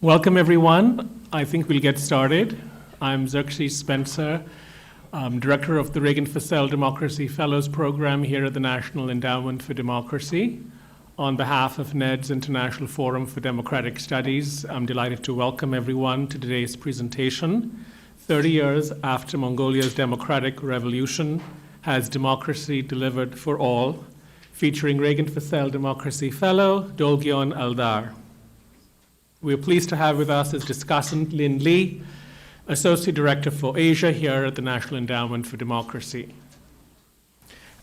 Welcome, everyone. I think we'll get started. I'm Xerxes Spencer, Director of the Reagan Fasel Democracy Fellows Program here at the National Endowment for Democracy. On behalf of NED's International Forum for Democratic Studies, I'm delighted to welcome everyone to today's presentation. 30 years after Mongolia's democratic revolution, has democracy delivered for all? Featuring Reagan Fasel Democracy Fellow, Dolgion Aldar. We're pleased to have with us as discussant Lynn Lee, Associate Director for Asia here at the National Endowment for Democracy.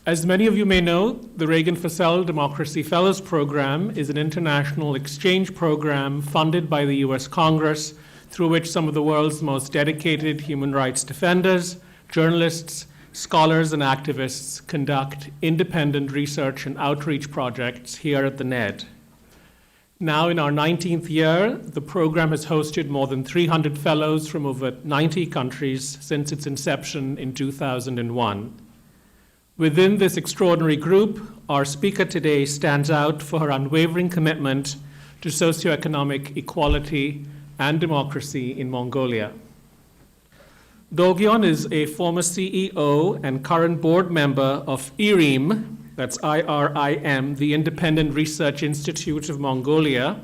As many of you may know, the Reagan Fasel Democracy Fellows Program is an international exchange program funded by the US Congress, through which some of the world's most dedicated human rights defenders, journalists, scholars, and activists conduct independent research and outreach projects here at the NED. Now in our 19th year, the program has hosted more than 300 fellows from over 90 countries since its inception in 2001. Within this extraordinary group, our speaker today stands out for her unwavering commitment to socioeconomic equality and democracy in Mongolia. Dolgion is a former CEO and current board member of IRIM, that's IRIM, the Independent Research Institute of Mongolia,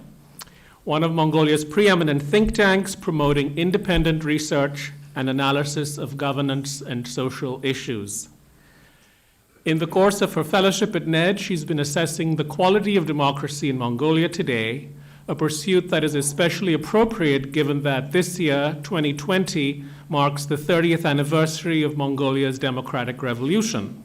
one of Mongolia's preeminent think tanks promoting independent research and analysis of governance and social issues. In the course of her fellowship at NED, she's been assessing the quality of democracy in Mongolia today, a pursuit that is especially appropriate given that this year, 2020, marks the 30th anniversary of Mongolia's democratic revolution.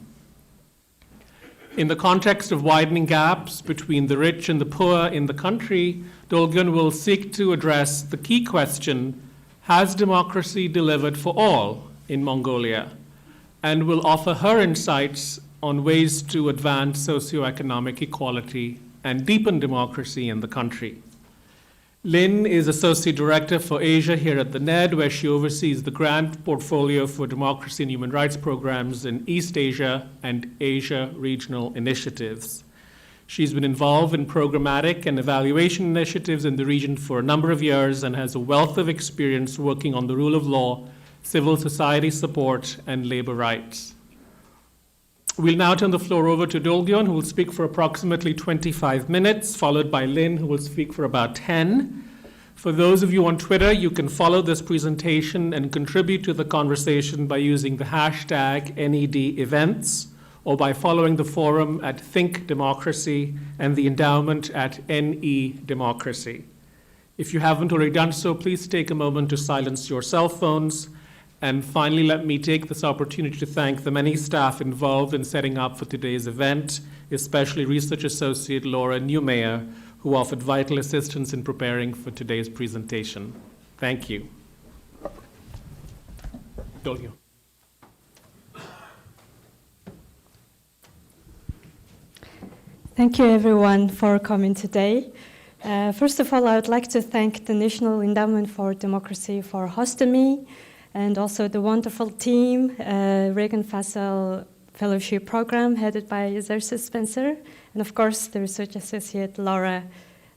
In the context of widening gaps between the rich and the poor in the country, Dolgion will seek to address the key question, has democracy delivered for all in Mongolia? And will offer her insights on ways to advance socioeconomic equality and deepen democracy in the country. Lynn is Associate Director for Asia here at the NED, where she oversees the grant portfolio for democracy and human rights programs in East Asia and Asia regional initiatives. She's been involved in programmatic and evaluation initiatives in the region for a number of years and has a wealth of experience working on the rule of law, civil society support, and labor rights. We'll now turn the floor over to Dolgion, who will speak for approximately 25 minutes, followed by Lynn, who will speak for about 10. For those of you on Twitter, you can follow this presentation and contribute to the conversation by using the hashtag NED events, or by following the forum at Think Democracy and the endowment at NE Democracy. If you haven't already done so, please take a moment to silence your cell phones. And finally, let me take this opportunity to thank the many staff involved in setting up for today's event, especially Research Associate Laura Newmayer, who offered vital assistance in preparing for today's presentation. Thank you. Dolgion. Thank you, everyone, for coming today. First of all, I would like to thank the National Endowment for Democracy for hosting me, and also the wonderful team, Reagan Fasel Fellowship Program headed by Xerxes Spencer, and of course the Research Associate Laura.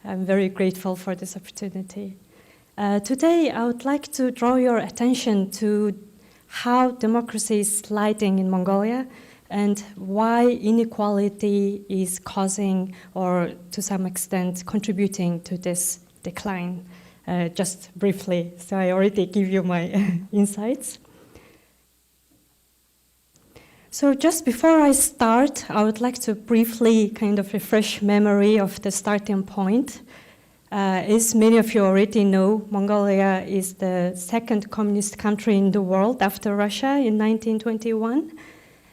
I'm very grateful for this opportunity. Today I would like to draw your attention to how democracy is sliding in Mongolia and why inequality is causing, or to some extent contributing to this decline. Just briefly, so I already give you my insights. So just before I start, I would like to briefly kind of refresh memory of the starting point. As many of you already know, Mongolia is the second communist country in the world after Russia in 1921.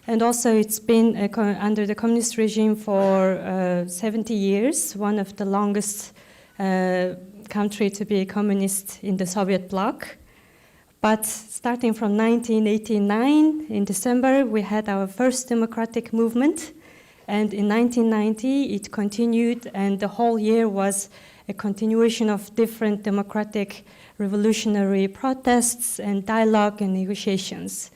And also it's been under the communist regime for 70 years, one of the longest country to be a communist in the Soviet bloc. But starting from 1989, in December, we had our first democratic movement. And in 1990, it continued, and the whole year was a continuation of different democratic revolutionary protests and dialogue and negotiations.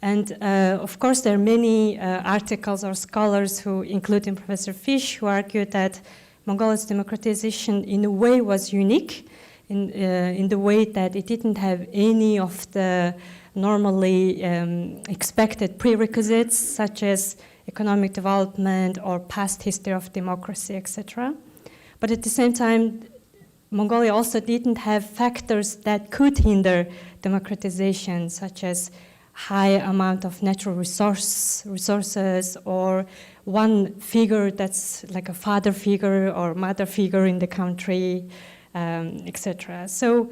And of course, there are many articles or scholars who, including Professor Fish, who argued that Mongolia's democratization in a way was unique in the way that it didn't have any of the normally expected prerequisites, such as economic development or past history of democracy, etc. But at the same time, Mongolia also didn't have factors that could hinder democratization, such as high amount of natural resources or one figure that's like a father figure or mother figure in the country, etc. So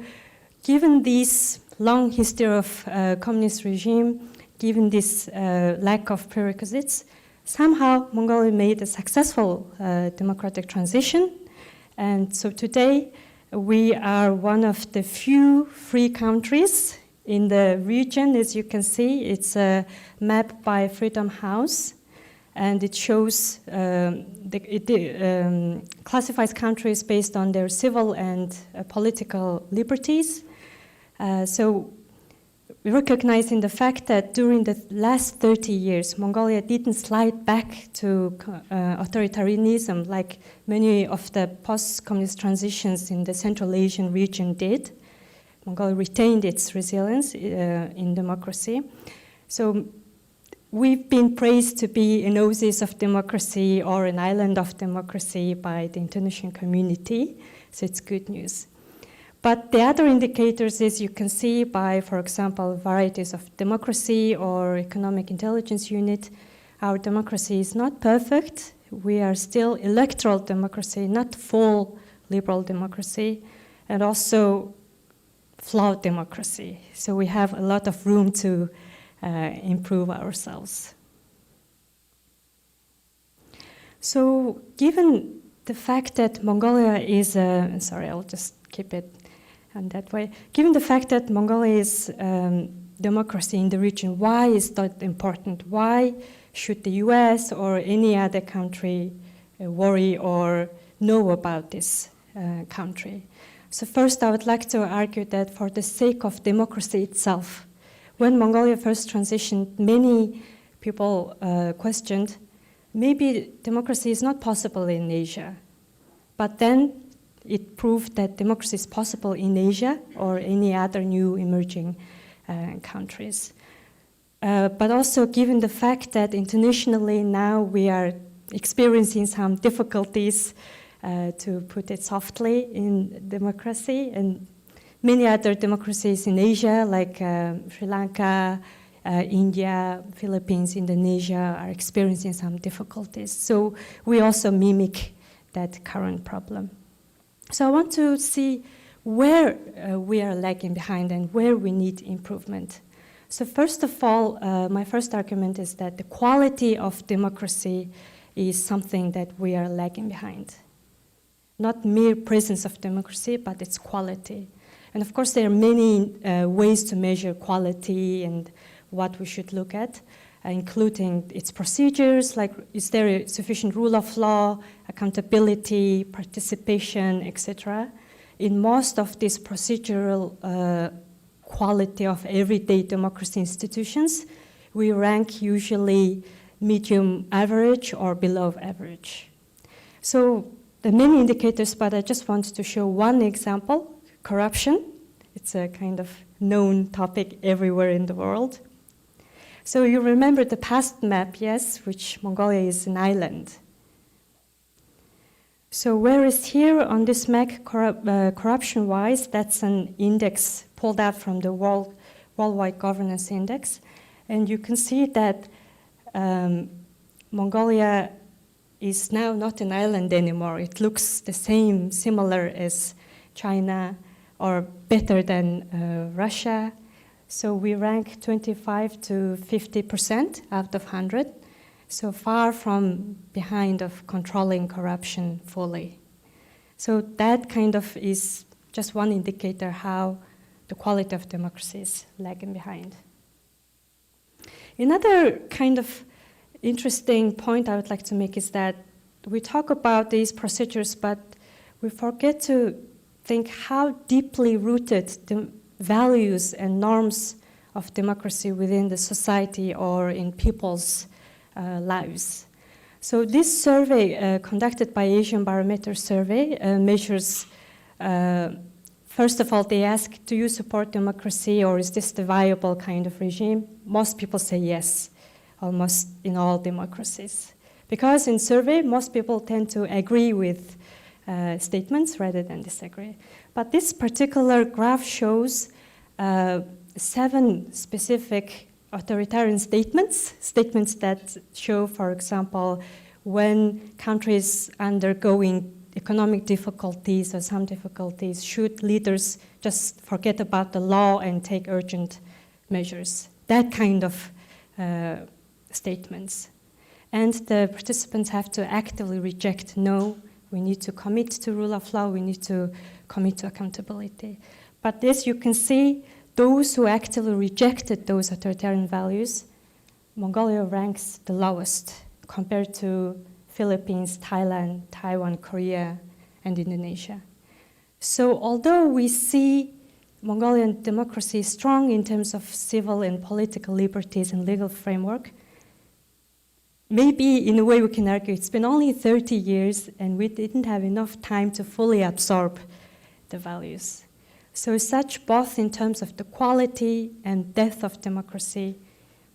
given this long history of communist regime, given this lack of prerequisites, somehow Mongolia made a successful democratic transition. And so today we are one of the few free countries in the region. As you can see, it's a map by Freedom House, and it shows, classifies countries based on their civil and political liberties. So recognizing the fact that during the last 30 years, Mongolia didn't slide back to authoritarianism like many of the post-communist transitions in the Central Asian region did. Mongolia retained its resilience in democracy. So we've been praised to be an oasis of democracy or an island of democracy by the international community, so it's good news. But the other indicators, as you can see by, for example, varieties of democracy or economic intelligence unit, our democracy is not perfect. We are still electoral democracy, not full liberal democracy, and also flawed democracy. So we have a lot of room to improve ourselves. So given the fact that Mongolia is, sorry, I'll just keep it on that way. Given the fact that Mongolia is democracy in the region, why is that important? Why should the US or any other country worry or know about this country? So first, I would like to argue that for the sake of democracy itself, when Mongolia first transitioned, many people questioned, maybe democracy is not possible in Asia. But then it proved that democracy is possible in Asia or any other new emerging countries. But also given the fact that internationally now we are experiencing some difficulties, to put it softly, in democracy, and many other democracies in Asia like Sri Lanka, India, Philippines, Indonesia are experiencing some difficulties. So we also mimic that current problem. So I want to see where we are lagging behind and where we need improvement. So first of all, my first argument is that the quality of democracy is something that we are lagging behind. Not mere presence of democracy, but its quality. And of course, there are many ways to measure quality and what we should look at, including its procedures, like is there a sufficient rule of law, accountability, participation, etc. In most of these procedural quality of everyday democracy institutions, we rank usually medium average or below average. So there are many indicators, but I just want to show one example, corruption. It's a kind of known topic everywhere in the world. So you remember the past map, yes, which Mongolia is an island. So whereas here on this map, corruption-wise, that's an index pulled out from the Worldwide Governance Index. And you can see that Mongolia is now not an island anymore. It looks the same, similar as China, or better than Russia. So we rank 25 to 50% out of 100. So far from behind of controlling corruption fully. So that kind of is just one indicator how the quality of democracy is lagging behind. Another kind of interesting point I would like to make is that we talk about these procedures, but we forget to think how deeply rooted the values and norms of democracy within the society or in people's lives. So this survey conducted by Asian Barometer Survey measures First of all, they ask, do you support democracy or is this the viable kind of regime? Most people say yes, almost in all democracies. Because in survey, most people tend to agree with statements rather than disagree. But this particular graph shows 7 specific authoritarian statements that show, for example, when countries undergoing economic difficulties or some difficulties, should leaders just forget about the law and take urgent measures? That kind of statements. And the participants have to actively reject, no, we need to commit to rule of law, we need to commit to accountability. But as you can see, those who actively rejected those authoritarian values, Mongolia ranks the lowest compared to Philippines, Thailand, Taiwan, Korea, and Indonesia. So although we see Mongolian democracy strong in terms of civil and political liberties and legal framework, maybe in a way we can argue it's been only 30 years and we didn't have enough time to fully absorb the values. So as such, both in terms of the quality and depth of democracy,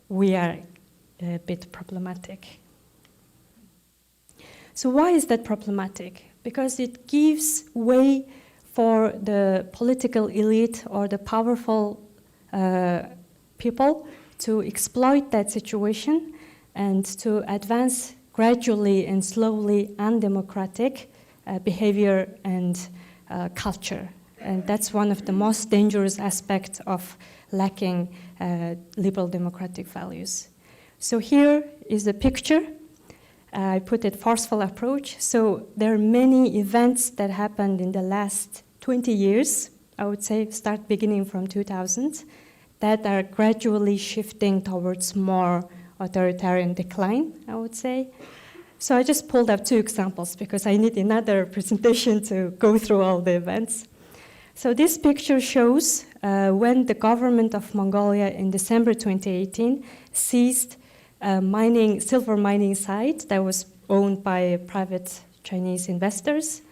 we are a bit problematic. So why is that problematic? Because it gives way for the political elite or the powerful people to exploit that situation and to advance gradually and slowly undemocratic behavior and culture. And that's one of the most dangerous aspects of lacking liberal democratic values. So here is a picture. I put it forceful approach. So there are many events that happened in the last 20 years, I would say, start beginning from 2000, that are gradually shifting towards more authoritarian decline, I would say. So I just pulled up 2 examples because I need another presentation to go through all the events. So this picture shows when the government of Mongolia in December 2018 seized a silver mining site that was owned by private Chinese investors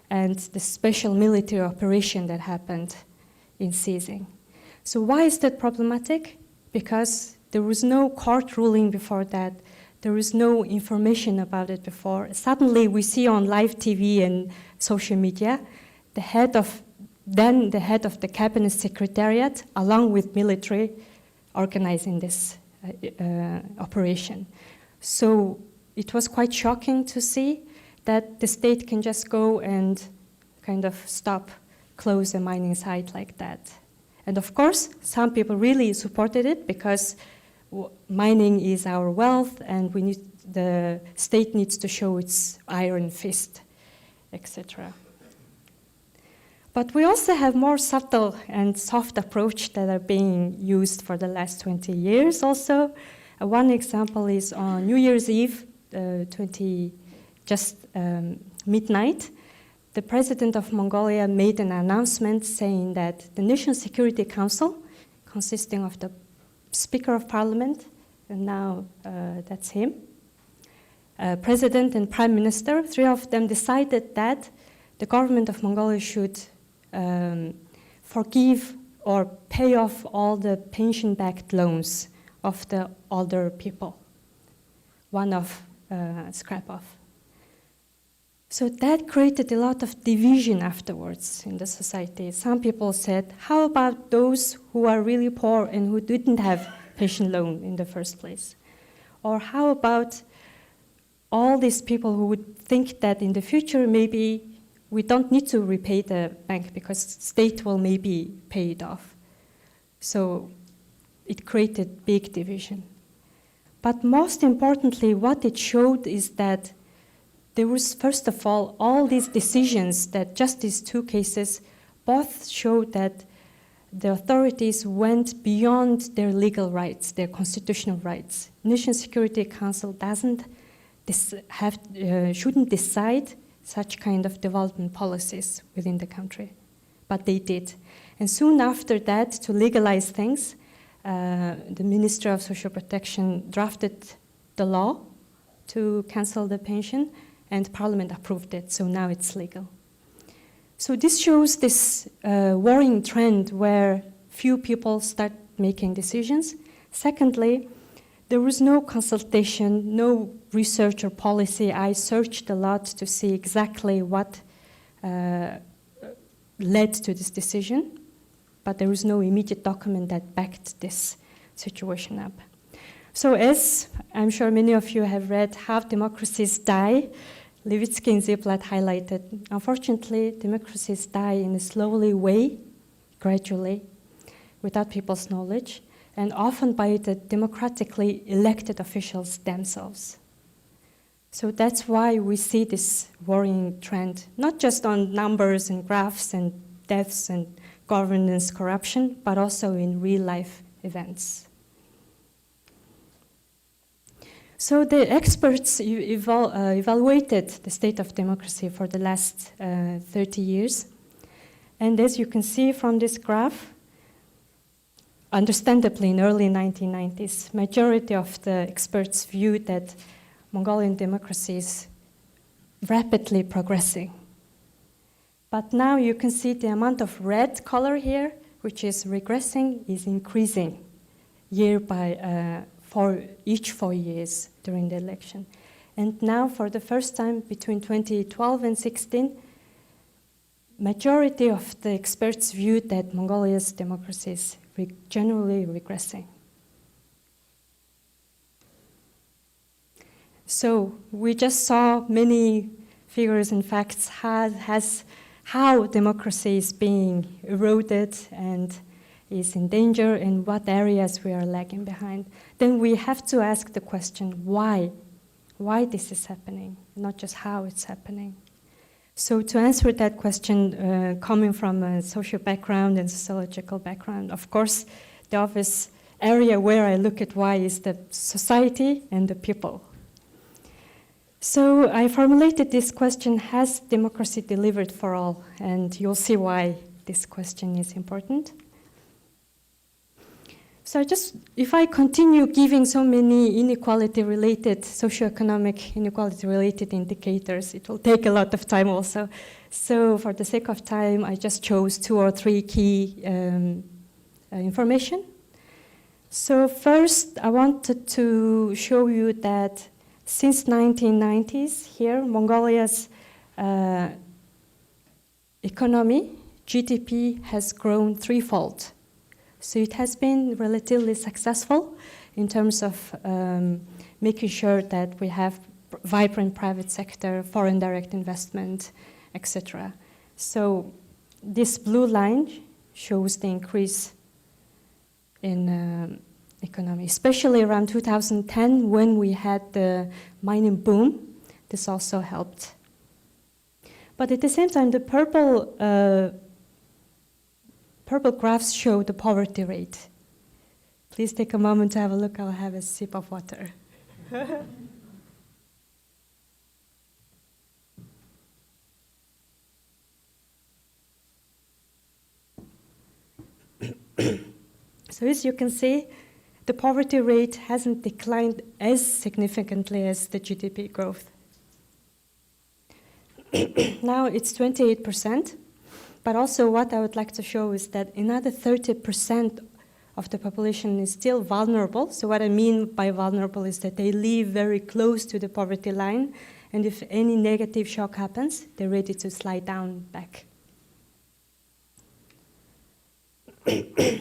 and the special military operation that happened in seizing. So why is that problematic? Because there was no court ruling before that. There was no information about it before. Suddenly we see on live TV and social media the head of the cabinet secretariat along with military organizing this operation. So it was quite shocking to see that the state can just go and kind of close a mining site like that. And of course, some people really supported it because mining is our wealth and the state needs to show its iron fist, etc. But we also have more subtle and soft approach that are being used for the last 20 years also. One example is on New Year's Eve, midnight, the president of Mongolia made an announcement saying that the National Security Council, consisting of the Speaker of Parliament, and now that's him, President and Prime Minister, 3 of them decided that the government of Mongolia should forgive or pay off all the pension-backed loans of the older people, one-off, scrap-off. So that created a lot of division afterwards in the society. Some people said, how about those who are really poor and who didn't have pension loan in the first place? Or how about all these people who would think that in the future maybe we don't need to repay the bank because state will maybe pay it off. So it created big division. But most importantly, what it showed is that there was, first of all these decisions that just these 2 cases both showed that the authorities went beyond their legal rights, their constitutional rights. National Security Council shouldn't decide such kind of development policies within the country, but they did. And soon after that, to legalize things, the Ministry of Social Protection drafted the law to cancel the pension, and Parliament approved it, so now it's legal. So this shows this worrying trend where few people start making decisions. Secondly, there was no consultation, no research or policy. I searched a lot to see exactly what led to this decision, but there was no immediate document that backed this situation up. So as I'm sure many of you have read, How Democracies Die, Levitsky and Ziblatt highlighted, unfortunately, democracies die in a slowly way, gradually, without people's knowledge, and often by the democratically elected officials themselves. So that's why we see this worrying trend, not just on numbers and graphs and deaths and governance corruption, but also in real-life events. So the experts evaluated the state of democracy for the last 30 years. And as you can see from this graph, understandably in early 1990s, majority of the experts viewed that Mongolian democracy is rapidly progressing. But now you can see the amount of red color here, which is regressing, is increasing year by for each 4 years during the election. And now, for the first time between 2012 and 16, majority of the experts viewed that Mongolia's democracy is generally regressing. So we just saw many figures and facts how democracy is being eroded and is in danger, in what areas we are lagging behind. Then we have to ask the question, why? Why this is happening, not just how it's happening. So to answer that question, coming from a social background and sociological background, of course, the obvious area where I look at why is the society and the people. So I formulated this question, has democracy delivered for all? And you'll see why this question is important. So if I continue giving so many inequality-related, socioeconomic inequality-related indicators, it will take a lot of time also. So for the sake of time, I just chose 2 or 3 key information. So first, I wanted to show you that since 1990s here, Mongolia's economy, GDP, has grown threefold. So it has been relatively successful in terms of making sure that we have vibrant private sector, foreign direct investment, etc. So this blue line shows the increase in economy, especially around 2010 when we had the mining boom. This also helped. But at the same time, the purple graphs show the poverty rate. Please take a moment to have a look. I'll have a sip of water. So as you can see, the poverty rate hasn't declined as significantly as the GDP growth. Now it's 28%, but also what I would like to show is that another 30% of the population is still vulnerable. So what I mean by vulnerable is that they live very close to the poverty line, and if any negative shock happens, they're ready to slide down back.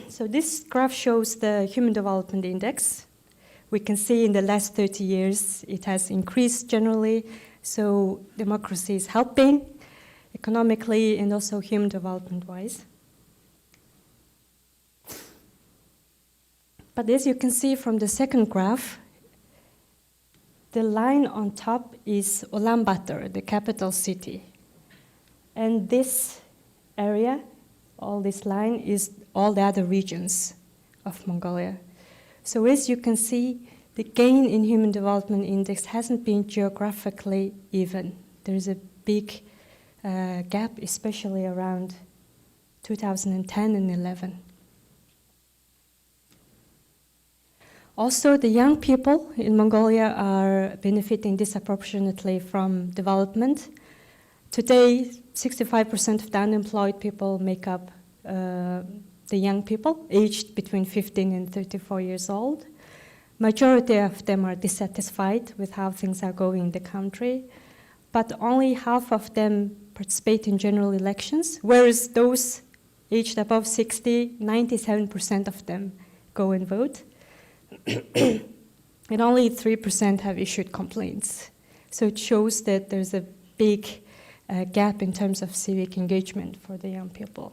So this graph shows the Human Development Index. We can see in the last 30 years it has increased generally, so democracy is helping economically and also human development-wise. But as you can see from the second graph, the line on top is Ulaanbaatar, the capital city. And this area, all this line, is all the other regions of Mongolia. So as you can see, the gain in Human Development Index hasn't been geographically even. There's a big gap, especially around 2010 and 11. Also, the young people in Mongolia are benefiting disproportionately from development. Today, 65% of the unemployed people make up the young people, aged between 15 and 34 years old. Majority of them are dissatisfied with how things are going in the country, but only half of them participate in general elections, whereas those aged above 60, 97% of them go and vote. And only 3% have issued complaints. So it shows that there's a big gap in terms of civic engagement for the young people.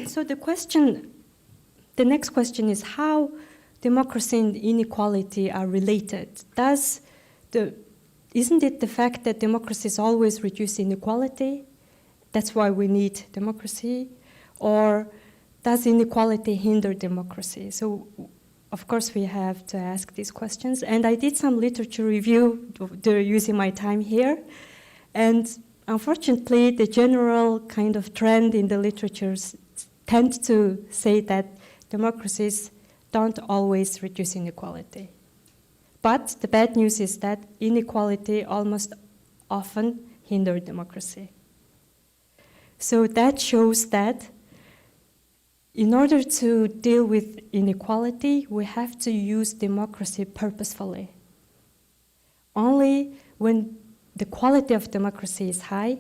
So the next question is how democracy and inequality are related. Isn't it the fact that democracy is always reduce inequality? That's why we need democracy? Or does inequality hinder democracy? So, of course, we have to ask these questions. And I did some literature review using my time here. And unfortunately, the general kind of trend in the literatures tend to say that democracies don't always reduce inequality. But the bad news is that inequality almost often hinders democracy. So that shows that in order to deal with inequality, we have to use democracy purposefully. Only when the quality of democracy is high,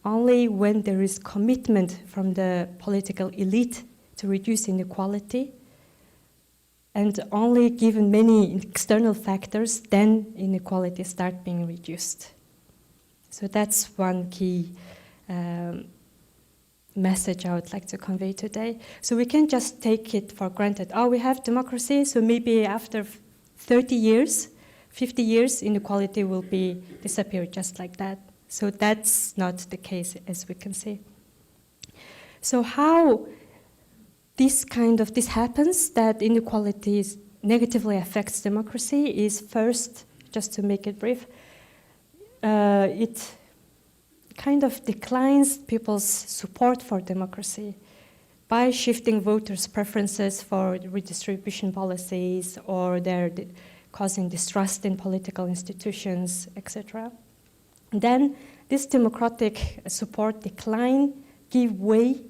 only when there is commitment from the political elite to reduce inequality, and only given many external factors, then inequality starts being reduced. So that's one key message I would like to convey today. So we can't just take it for granted. Oh, we have democracy, so maybe after 30 years, 50 years, inequality will be disappear just like that. So that's not the case, as we can see. So how this happens, that inequality negatively affects democracy, is first, just to make it brief, it kind of declines people's support for democracy by shifting voters' preferences for redistribution policies, or they're causing distrust in political institutions, etc. Then this democratic support decline give way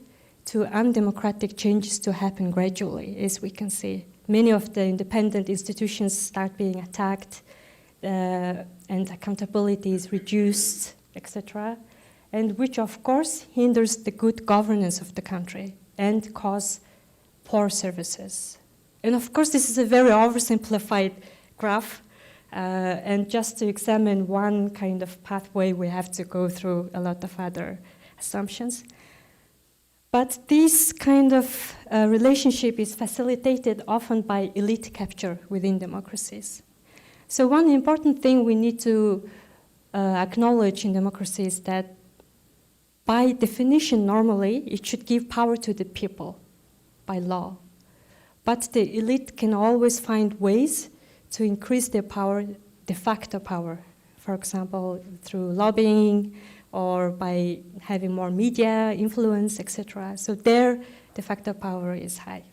to undemocratic changes to happen gradually, as we can see. Many of the independent institutions start being attacked, and accountability is reduced, etc., and which, of course, hinders the good governance of the country and cause poor services. And of course, this is a very oversimplified graph, and just to examine one kind of pathway, we have to go through a lot of other assumptions. But this kind of relationship is facilitated often by elite capture within democracies. So one important thing we need to acknowledge in democracy is that by definition, normally, it should give power to the people by law. But the elite can always find ways to increase their power, de facto power, for example, through lobbying or by having more media influence, etc. So their de facto power is high.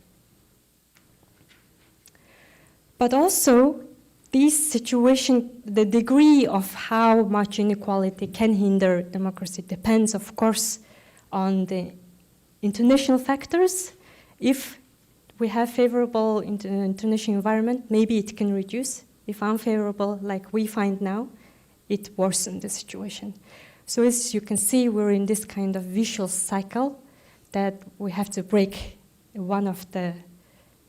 But also, this situation, the degree of how much inequality can hinder democracy depends, of course, on the international factors. If we have favorable international environment, maybe it can reduce. If unfavorable, like we find now, it worsens the situation. So as you can see, we're in this kind of vicious cycle that we have to break one of the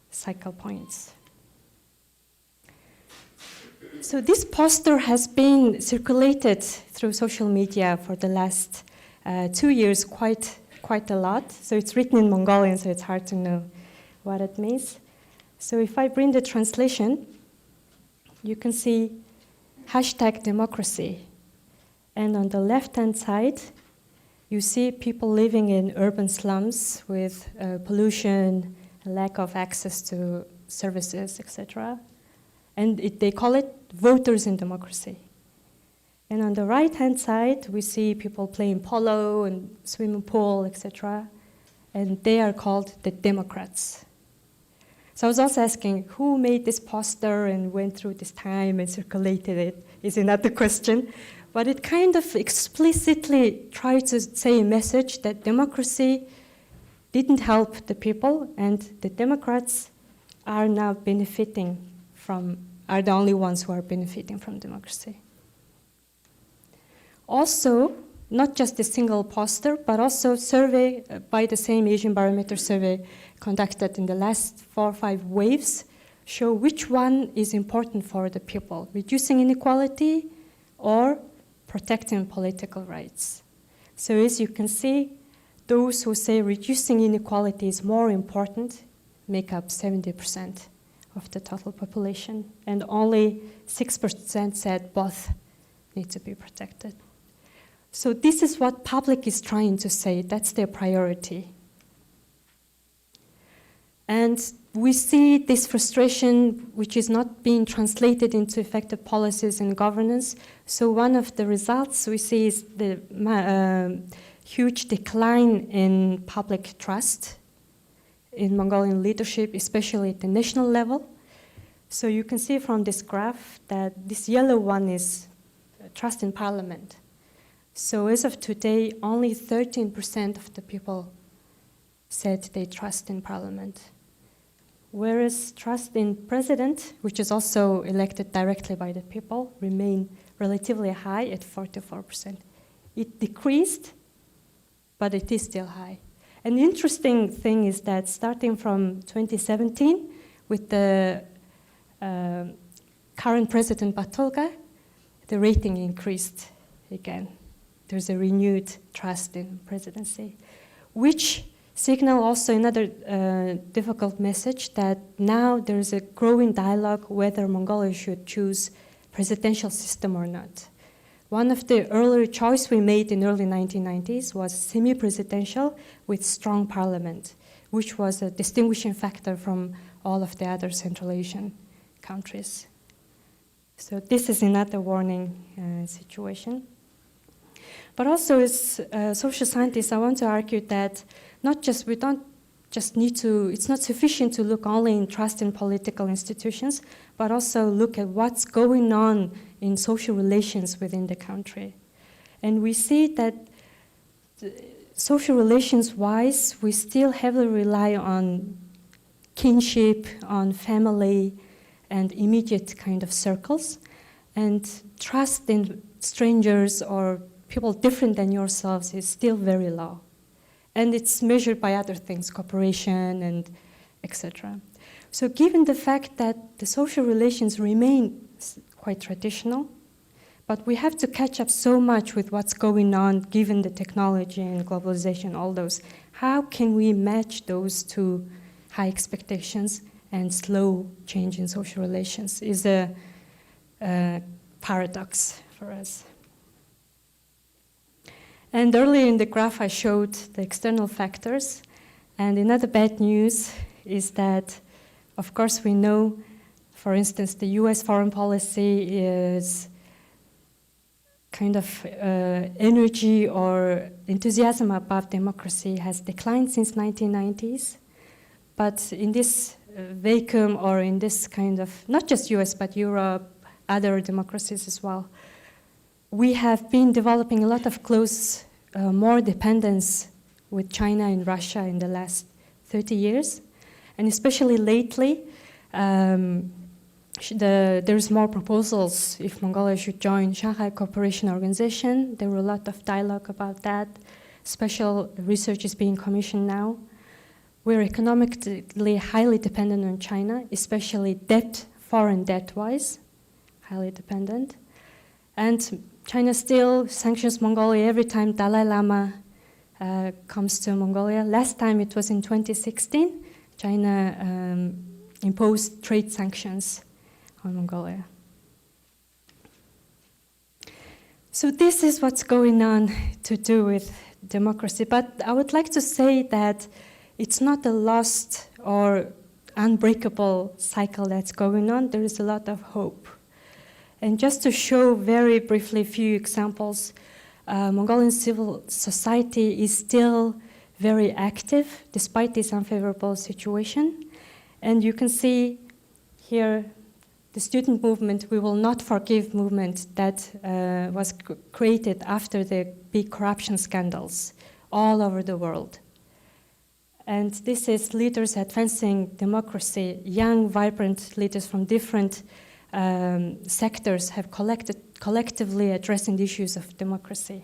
cycle points. So this poster has been circulated through social media for the last 2 years quite a lot. So it's written in Mongolian, so it's hard to know what it means. So if I bring the translation, you can see #democracy. And on the left-hand side, you see people living in urban slums with pollution, lack of access to services, etc. And they call it voters in democracy. And on the right-hand side, we see people playing polo and swimming pool, etc. And they are called the Democrats. So I was also asking who made this poster and went through this time and circulated it, is another question. But it kind of explicitly tried to say a message that democracy didn't help the people, and the Democrats are now benefiting from, are the only ones who are benefiting from democracy. Also, not just a single poster, but also survey by the same Asian Barometer survey conducted in the last 4 or 5 waves show which one is important for the people, reducing inequality or protecting political rights. So as you can see, those who say reducing inequality is more important make up 70% of the total population, and only 6% said both need to be protected. So this is what public is trying to say. That's their priority. And we see this frustration, which is not being translated into effective policies and governance. So one of the results we see is the huge decline in public trust in Mongolian leadership, especially at the national level. So you can see from this graph that this yellow one is trust in parliament. So as of today, only 13% of the people said they trust in parliament. Whereas trust in president, which is also elected directly by the people, remain relatively high at 44%. It decreased, but it is still high. An interesting thing is that starting from 2017, with the current president Batulga, the rating increased again. There's a renewed trust in presidency, which signal also another difficult message that now there's a growing dialogue whether Mongolia should choose presidential system or not. One of the earlier choice we made in early 1990s was semi-presidential with strong parliament, which was a distinguishing factor from all of the other Central Asian countries. So this is another warning situation. But also as social scientists, I want to argue that we don't just need to, it's not sufficient to look only in trust in political institutions, but also look at what's going on in social relations within the country. And we see that social relations-wise, we still heavily rely on kinship, on family, and immediate kind of circles. And trust in strangers or people different than yourselves is still very low. And it's measured by other things, cooperation and etc. So given the fact that the social relations remain quite traditional, but we have to catch up so much with what's going on given the technology and globalization, all those, how can we match those two high expectations and slow change in social relations is a paradox for us. And earlier in the graph, I showed the external factors. And another bad news is that, of course, we know, for instance, the US foreign policy is kind of energy or enthusiasm about democracy has declined since 1990s. But in this vacuum or in this kind of, not just US, but Europe, other democracies as well, we have been developing a lot of close, more dependence with China and Russia in the last 30 years. And especially lately, there's more proposals if Mongolia should join Shanghai Cooperation Organization. There were a lot of dialogue about that. Special research is being commissioned now. We're economically highly dependent on China, especially foreign debt-wise, highly dependent. And China still sanctions Mongolia every time Dalai Lama comes to Mongolia. Last time it was in 2016. China imposed trade sanctions on Mongolia. So this is what's going on to do with democracy. But I would like to say that it's not a lost or unbreakable cycle that's going on. There is a lot of hope. And just to show very briefly a few examples, Mongolian civil society is still very active despite this unfavorable situation. And you can see here the student movement, We Will Not Forgive movement that was created after the big corruption scandals all over the world. And this is leaders advancing democracy. Young, vibrant leaders from different sectors have collectively addressing the issues of democracy.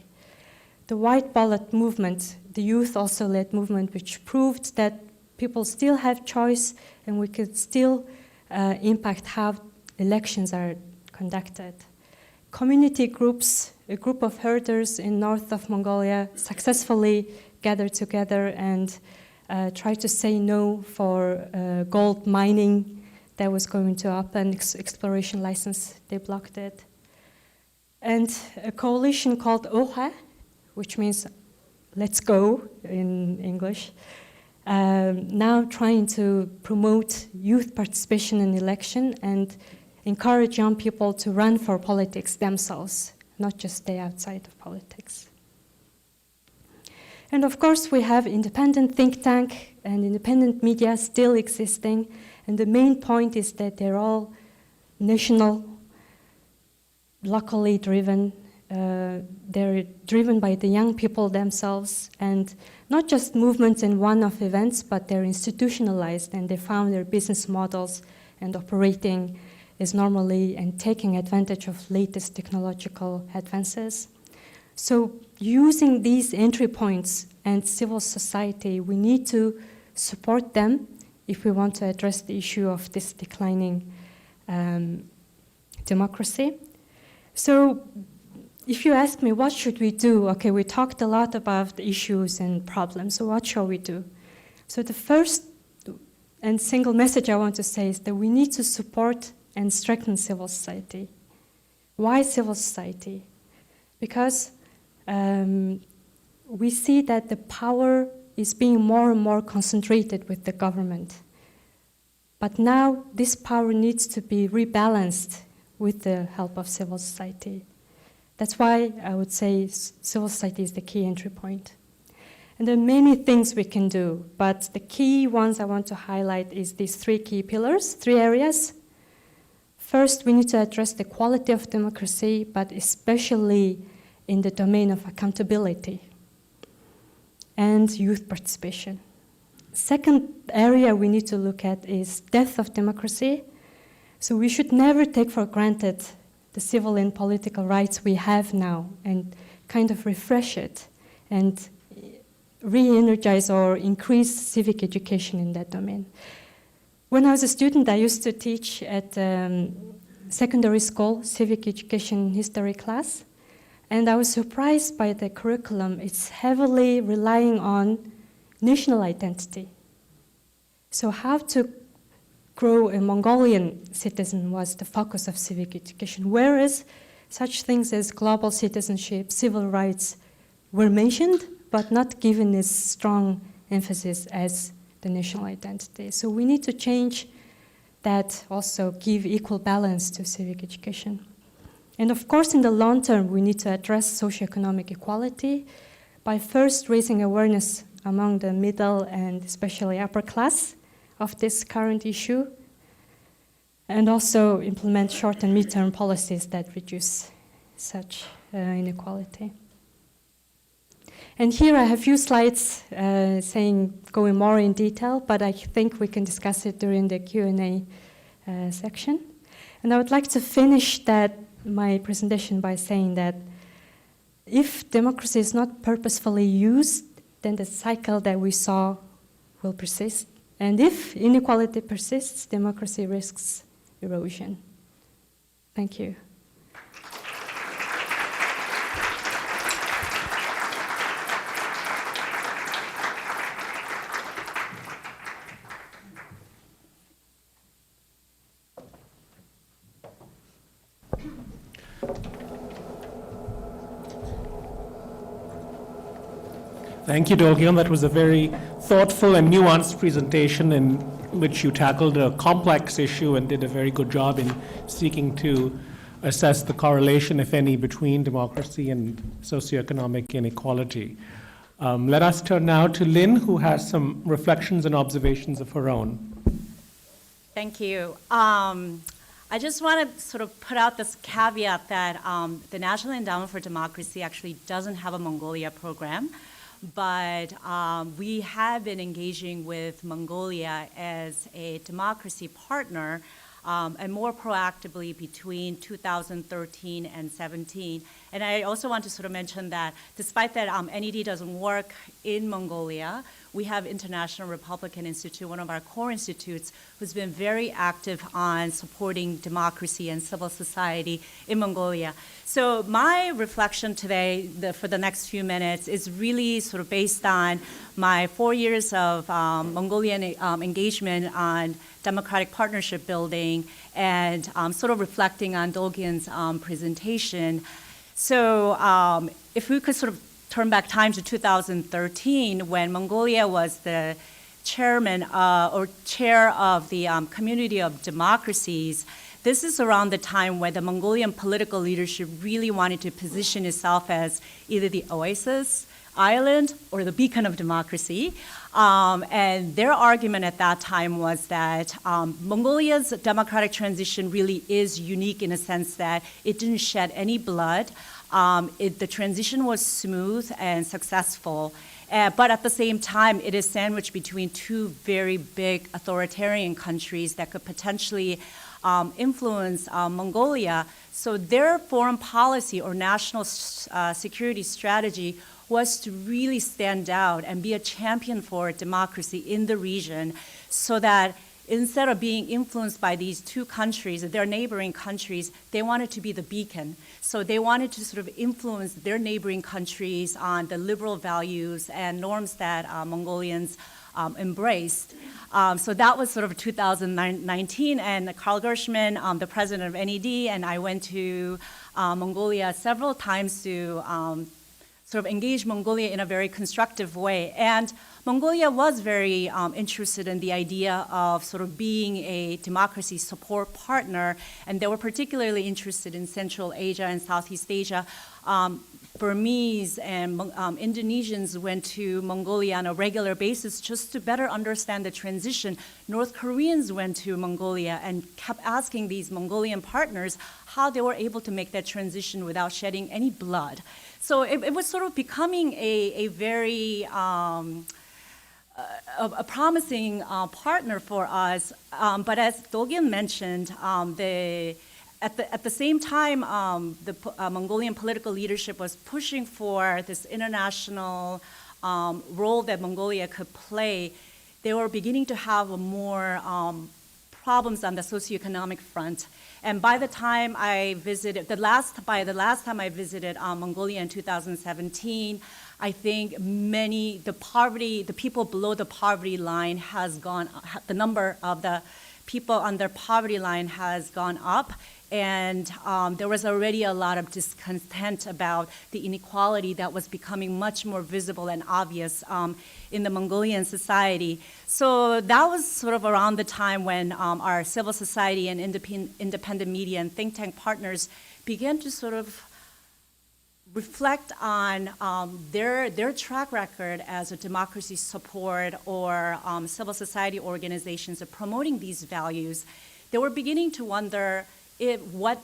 The White Ballot movement, the youth also led movement, which proved that people still have choice and we could still impact how elections are conducted. Community groups, a group of herders in north of Mongolia successfully gathered together and tried to say no for gold mining that was going to open, exploration license, they blocked it. And a coalition called Oha, which means let's go in English, now trying to promote youth participation in election and encourage young people to run for politics themselves, not just stay outside of politics. And of course, we have independent think tank and independent media still existing. And the main point is that they're all national, locally driven. They're driven by the young people themselves, and not just movements and one-off events, but they're institutionalized, and they found their business models and operating is normally and taking advantage of latest technological advances. So using these entry points and civil society, we need to support them if we want to address the issue of this declining democracy. So if you ask me, what should we do? Okay, we talked a lot about the issues and problems, so what shall we do? So the first and single message I want to say is that we need to support and strengthen civil society. Why civil society? Because we see that the power is being more and more concentrated with the government. But now this power needs to be rebalanced with the help of civil society. That's why I would say civil society is the key entry point. And there are many things we can do, but the key ones I want to highlight is these three key pillars, three areas. First, we need to address the quality of democracy, but especially in the domain of accountability and youth participation. Second area we need to look at is death of democracy. So we should never take for granted the civil and political rights we have now and kind of refresh it and re-energize or increase civic education in that domain. When I was a student, I used to teach at secondary school, civic education history class, and I was surprised by the curriculum. It's heavily relying on national identity. So how to grow a Mongolian citizen was the focus of civic education, whereas such things as global citizenship, civil rights were mentioned, but not given as strong emphasis as the national identity. So we need to change that, also give equal balance to civic education. And of course, in the long term, we need to address socioeconomic equality by first raising awareness among the middle and especially upper class of this current issue, and also implement short and mid-term policies that reduce such inequality. And here I have a few slides going more in detail, but I think we can discuss it during the Q&A section. And I would like to finish my presentation by saying that if democracy is not purposefully used, then the cycle that we saw will persist. And if inequality persists, democracy risks erosion. Thank you. Thank you, Dolgion. That was a very thoughtful and nuanced presentation in which you tackled a complex issue and did a very good job in seeking to assess the correlation, if any, between democracy and socioeconomic inequality. Let us turn now to Lynn, who has some reflections and observations of her own. Thank you. I just want to sort of put out this caveat that the National Endowment for Democracy actually doesn't have a Mongolia program, but we have been engaging with Mongolia as a democracy partner and more proactively between 2013 and 17. And I also want to sort of mention that despite that NED doesn't work in Mongolia, we have International Republican Institute, one of our core institutes, who's been very active on supporting democracy and civil society in Mongolia. So my reflection today, for the next few minutes, is really sort of based on my 4 years of Mongolian engagement on democratic partnership building and sort of reflecting on Dolgion's presentation. So if we could sort of turn back time to 2013, when Mongolia was the chairman or chair of the Community of Democracies. This is around the time where the Mongolian political leadership really wanted to position itself as either the oasis island or the beacon of democracy. And their argument at that time was that Mongolia's democratic transition really is unique in a sense that it didn't shed any blood. The transition was smooth and successful, but at the same time, it is sandwiched between two very big authoritarian countries that could potentially influence Mongolia. So their foreign policy or national security strategy was to really stand out and be a champion for democracy in the region so that instead of being influenced by these two countries, their neighboring countries, they wanted to be the beacon. So they wanted to sort of influence their neighboring countries on the liberal values and norms that Mongolians embraced. So that was sort of 2019, and Karl Gershman, the president of NED, and I went to Mongolia several times to sort of engage Mongolia in a very constructive way. And Mongolia was very interested in the idea of sort of being a democracy support partner, and they were particularly interested in Central Asia and Southeast Asia. Burmese and Indonesians went to Mongolia on a regular basis just to better understand the transition. North Koreans went to Mongolia and kept asking these Mongolian partners how they were able to make that transition without shedding any blood. So it was sort of becoming a very a promising partner for us. But as Dolgion mentioned, at the same time, the Mongolian political leadership was pushing for this international role that Mongolia could play. They were beginning to have more problems on the socioeconomic front. And by the time I visited, the last time I visited Mongolia in 2017, I think the people below the poverty line has gone, the number of the people under poverty line has gone up. And there was already a lot of discontent about the inequality that was becoming much more visible and obvious in the Mongolian society. So that was sort of around the time when our civil society and independent media and think tank partners began to sort of reflect on their track record as a democracy support or civil society organizations of promoting these values. They were beginning to wonder what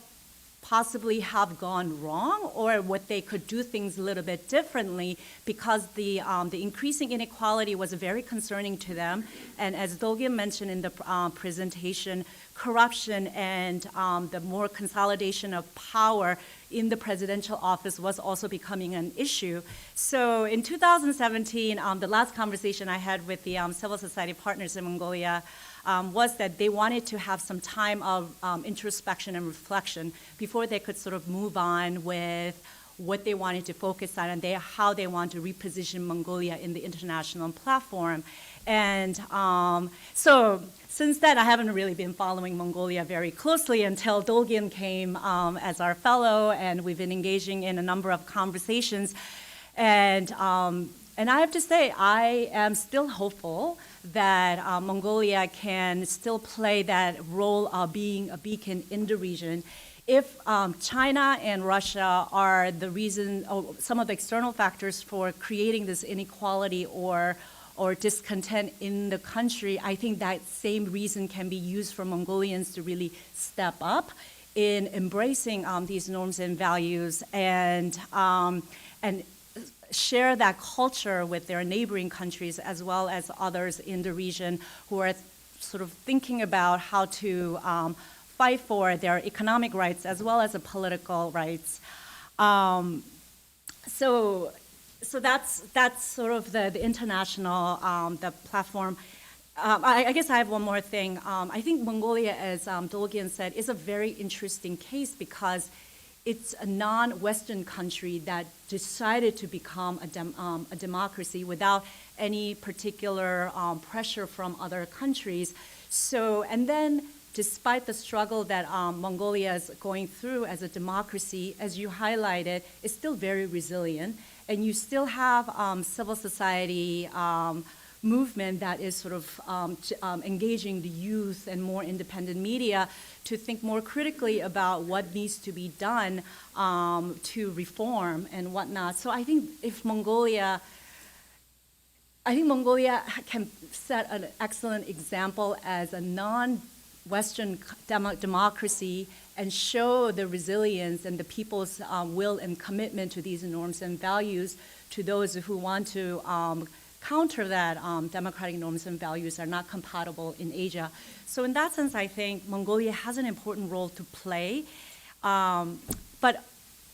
possibly have gone wrong or what they could do things a little bit differently because the increasing inequality was very concerning to them. And as Dolgion mentioned in the presentation, corruption and the more consolidation of power in the presidential office was also becoming an issue. So in 2017, the last conversation I had with the civil society partners in Mongolia was that they wanted to have some time of introspection and reflection before they could sort of move on with what they wanted to focus on and how they want to reposition Mongolia in the international platform. And so since then, I haven't really been following Mongolia very closely until Dolgion came as our fellow, and we've been engaging in a number of conversations. And I have to say, I am still hopeful that Mongolia can still play that role of being a beacon in the region. If China and Russia are the reason, or some of the external factors for creating this inequality or or discontent in the country, I think that same reason can be used for Mongolians to really step up in embracing these norms and values and share that culture with their neighboring countries as well as others in the region who are sort of thinking about how to fight for their economic rights as well as the political rights. So that's sort of the international, the platform. I guess I have one more thing. I think Mongolia, as Dolgion said, is a very interesting case because it's a non-Western country that decided to become a democracy without any particular pressure from other countries. So, and then despite the struggle that Mongolia is going through as a democracy, as you highlighted, it's still very resilient. And you still have civil society movement that is sort of engaging the youth and more independent media to think more critically about what needs to be done to reform and whatnot. So I think Mongolia can set an excellent example as a non-Western democracy and show the resilience and the people's will and commitment to these norms and values to those who want to counter that democratic norms and values are not compatible in Asia. So in that sense, I think Mongolia has an important role to play. But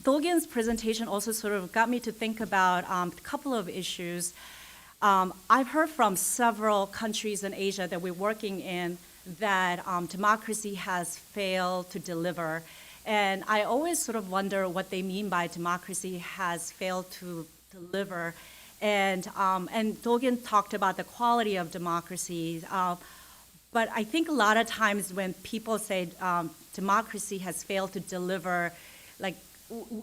Dolgion's presentation also sort of got me to think about a couple of issues. I've heard from several countries in Asia that we're working in that democracy has failed to deliver. And I always sort of wonder what they mean by democracy has failed to deliver. And Dolgion talked about the quality of democracy. But I think a lot of times when people say democracy has failed to deliver, like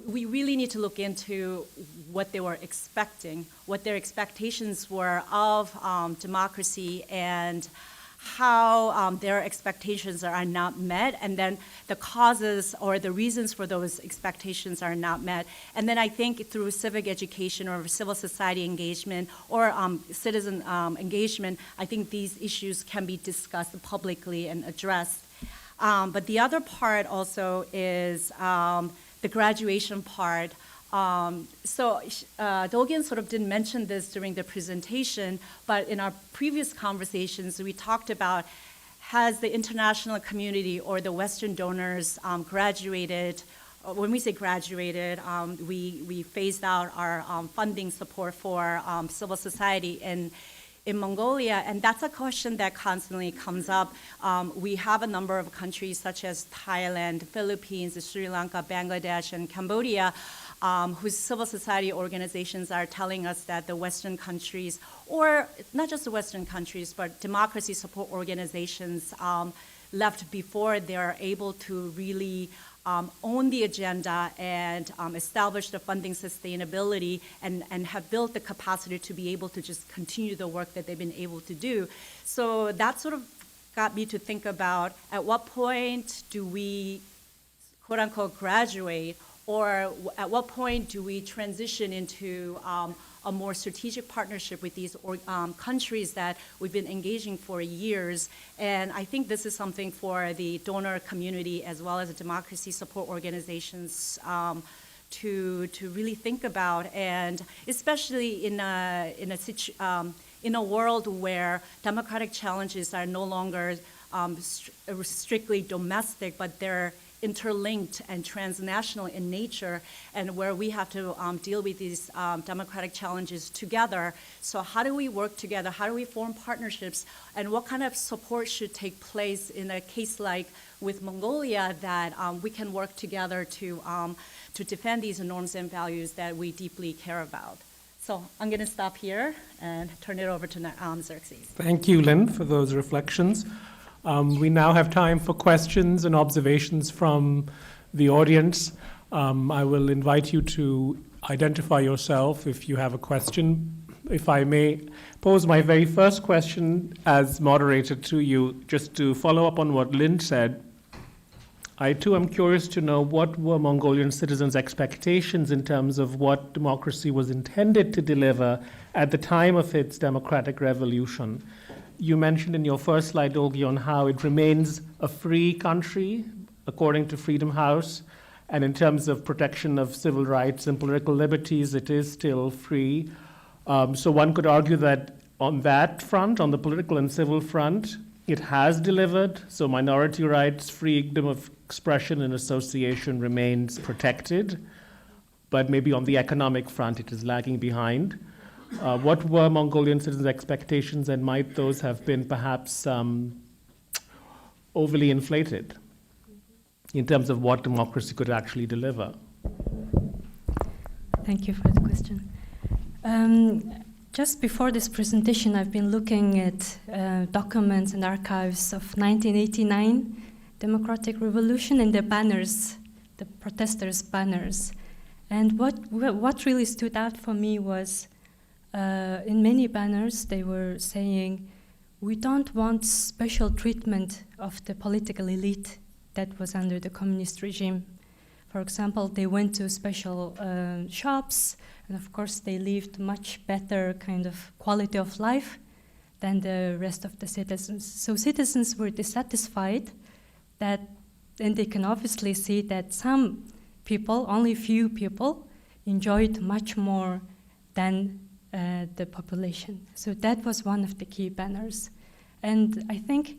we really need to look into what they were expecting, what their expectations were of democracy and how their expectations are not met, and then the causes or the reasons for those expectations are not met. And then I think through civic education or civil society engagement or citizen engagement, I think these issues can be discussed publicly and addressed. But the other part also is the graduation part. Dolgion sort of didn't mention this during the presentation, but in our previous conversations, we talked about has the international community or the Western donors graduated. When we say graduated, we phased out our funding support for civil society in Mongolia, and that's a question that constantly comes up. We have a number of countries such as Thailand, Philippines, Sri Lanka, Bangladesh, and Cambodia, whose civil society organizations are telling us that the Western countries, or not just the Western countries, but democracy support organizations left before they're able to really own the agenda and establish the funding sustainability and have built the capacity to be able to just continue the work that they've been able to do. So that sort of got me to think about at what point do we, quote unquote, graduate, or at what point do we transition into a more strategic partnership with these countries that we've been engaging for years. And I think this is something for the donor community as well as the democracy support organizations to really think about, and especially in a world where democratic challenges are no longer strictly domestic, but they're interlinked and transnational in nature, and where we have to deal with these democratic challenges together. So how do we work together? How do we form partnerships? And what kind of support should take place in a case like with Mongolia that we can work together to defend these norms and values that we deeply care about? So I'm going to stop here and turn it over to Xerxes. Thank you, Lynn, for those reflections. We now have time for questions and observations from the audience. I will invite you to identify yourself if you have a question. If I may pose my very first question as moderator to you, just to follow up on what Lynn said. I too am curious to know what were Mongolian citizens' expectations in terms of what democracy was intended to deliver at the time of its democratic revolution. You mentioned in your first slide, Dolgion, how it remains a free country, according to Freedom House, and in terms of protection of civil rights and political liberties, it is still free. So one could argue that on that front, on the political and civil front, it has delivered. So minority rights, freedom of expression and association remains protected. But maybe on the economic front, it is lagging behind. What were Mongolian citizens' expectations, and might those have been perhaps overly inflated in terms of what democracy could actually deliver? Thank you for the question. Just before this presentation, I've been looking at documents and archives of 1989 democratic revolution and the banners, the protesters' banners. And what really stood out for me was in many banners, they were saying, we don't want special treatment of the political elite that was under the communist regime. For example, they went to special shops, and of course they lived much better kind of quality of life than the rest of the citizens. So citizens were dissatisfied that, and they can obviously see that some people, only few people, enjoyed much more than the population. So that was one of the key banners. And I think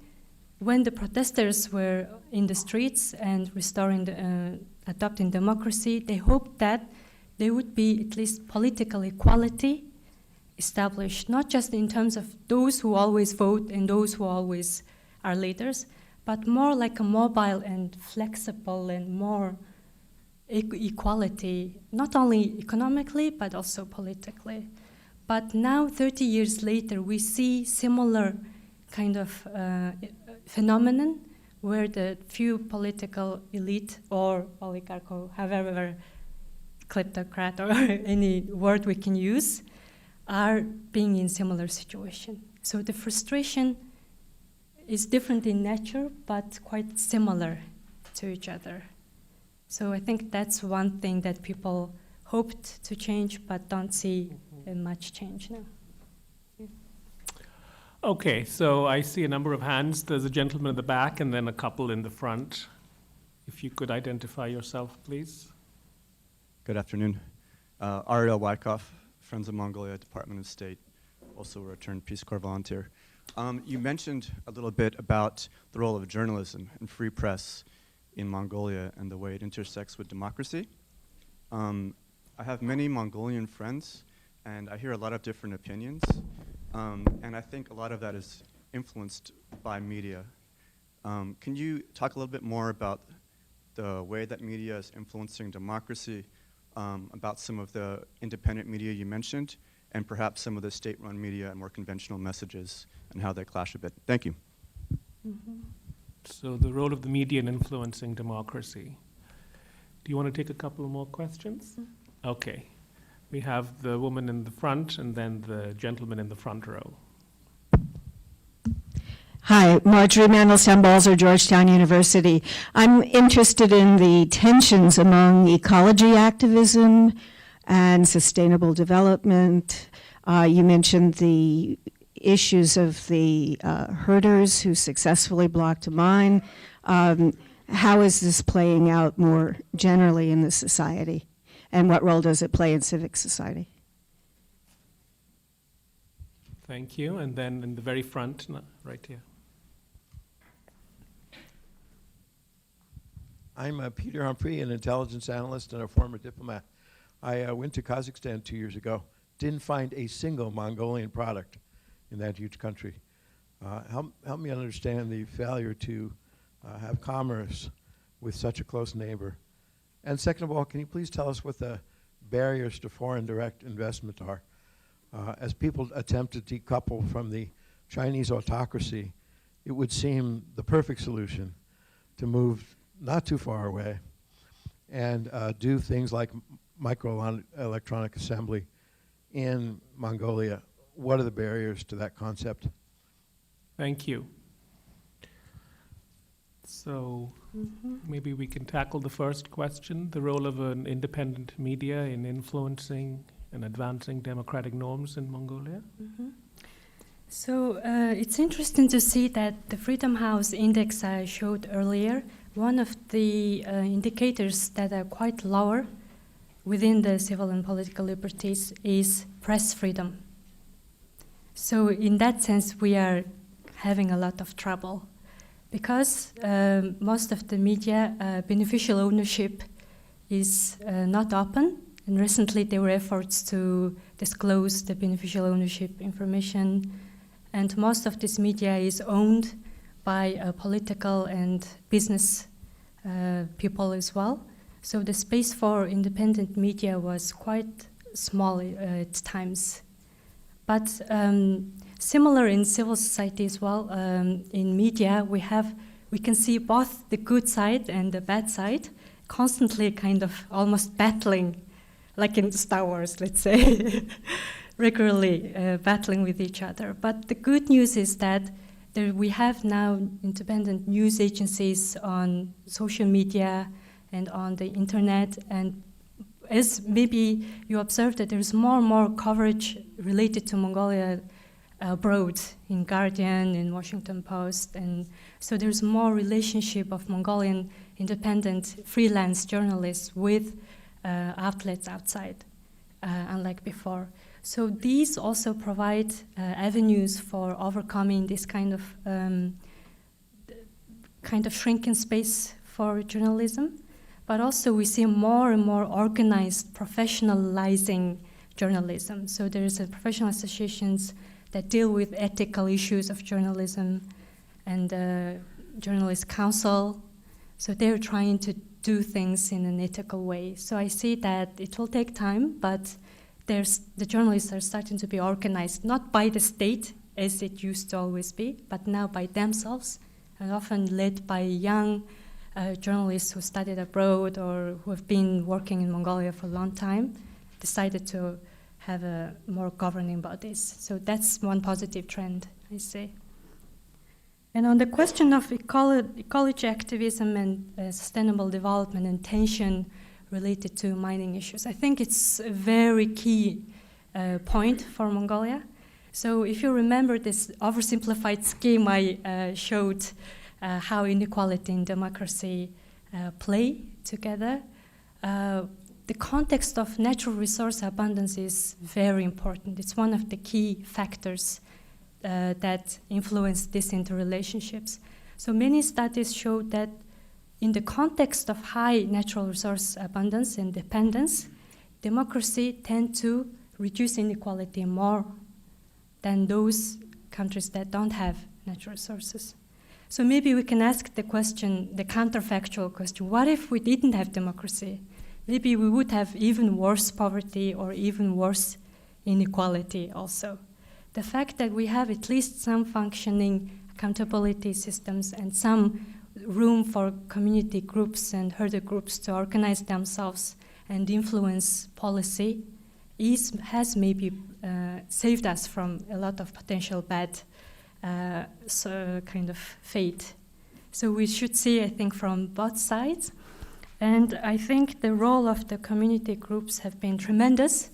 when the protesters were in the streets and restoring adopting democracy, they hoped that there would be at least political equality established, not just in terms of those who always vote and those who always are leaders, but more like a mobile and flexible and more equality, not only economically, but also politically. But now, 30 years later, we see similar kind of phenomenon where the few political elite or oligarch, or however, kleptocrat or any word we can use, are being in similar situation. So the frustration is different in nature, but quite similar to each other. So I think that's one thing that people hoped to change, but don't see much change now. Okay, so I see a number of hands. There's a gentleman in the back and then a couple in the front. If you could identify yourself, please. Good afternoon. Ariel Wyckoff, Friends of Mongolia, Department of State, also a returned Peace Corps volunteer. You mentioned a little bit about the role of journalism and free press in Mongolia and the way it intersects with democracy. I have many Mongolian friends, and I hear a lot of different opinions. And I think a lot of that is influenced by media. Can you talk a little bit more about the way that media is influencing democracy, about some of the independent media you mentioned, and perhaps some of the state-run media and more conventional messages and how they clash a bit? Thank you. Mm-hmm. So the role of the media in influencing democracy. Do you want to take a couple more questions? Mm-hmm. Okay. We have the woman in the front and then the gentleman in the front row. Hi, Marjorie Mandelstam-Balzer, Georgetown University. I'm interested in the tensions among ecology activism and sustainable development. You mentioned the issues of the herders who successfully blocked a mine. How is this playing out more generally in the society? And what role does it play in civic society? Thank you. And then in the very front, right here. I'm Peter Humphrey, an intelligence analyst and a former diplomat. I went to Kazakhstan 2 years ago. Didn't find a single Mongolian product in that huge country. Help me understand the failure to have commerce with such a close neighbor. And second of all, can you please tell us what the barriers to foreign direct investment are? As people attempt to decouple from the Chinese autocracy, it would seem the perfect solution to move not too far away and do things like microelectronic assembly in Mongolia. What are the barriers to that concept? Thank you. So maybe we can tackle the first question, the role of an independent media in influencing and advancing democratic norms in Mongolia. So it's interesting to see that the Freedom House index I showed earlier, one of the indicators that are quite lower within the civil and political liberties is press freedom. So in that sense, we are having a lot of trouble because most of the media beneficial ownership is not open. And recently there were efforts to disclose the beneficial ownership information. And most of this media is owned by political and business people as well. So the space for independent media was quite small at times. But similar in civil society as well, in media we can see both the good side and the bad side constantly kind of almost battling, like in Star Wars, let's say, regularly battling with each other. But the good news is that we have now independent news agencies on social media and on the internet, and as maybe you observed that there's more and more coverage related to Mongolia abroad, in Guardian, in Washington Post, and so there's more relationship of Mongolian independent freelance journalists with outlets outside, unlike before. So these also provide avenues for overcoming this kind of shrinking space for journalism. But also we see more and more organized professionalizing journalism. So there's professional associations that deal with ethical issues of journalism and journalist council. So they're trying to do things in an ethical way. So I see that it will take time, but the journalists are starting to be organized, not by the state, as it used to always be, but now by themselves, and often led by young journalists who studied abroad or who have been working in Mongolia for a long time, decided to have more governing bodies. So that's one positive trend, I say. And on the question of ecology activism and sustainable development and tension related to mining issues, I think it's a very key point for Mongolia. So if you remember this oversimplified scheme I showed, how inequality and democracy play together, the context of natural resource abundance is very important. It's one of the key factors that influence these interrelationships. So many studies show that in the context of high natural resource abundance and dependence, democracy tend to reduce inequality more than those countries that don't have natural resources. So maybe we can ask the question, the counterfactual question, what if we didn't have democracy? Maybe we would have even worse poverty or even worse inequality also. The fact that we have at least some functioning accountability systems and some room for community groups and herder groups to organize themselves and influence policy has maybe saved us from a lot of potential bad kind of fate. So we should see, I think, from both sides. And I think the role of the community groups have been tremendous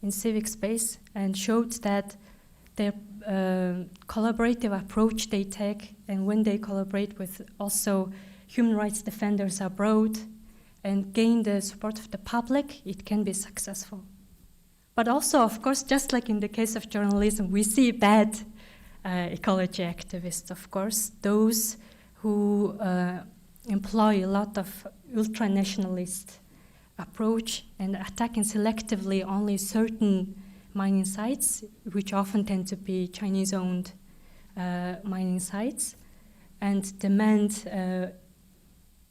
in civic space and showed that their collaborative approach they take, and when they collaborate with also human rights defenders abroad and gain the support of the public, it can be successful. But also, of course, just like in the case of journalism, we see bad ecology activists, of course, those who employ a lot of ultra-nationalist approach and attacking selectively only certain mining sites, which often tend to be Chinese-owned mining sites, and demand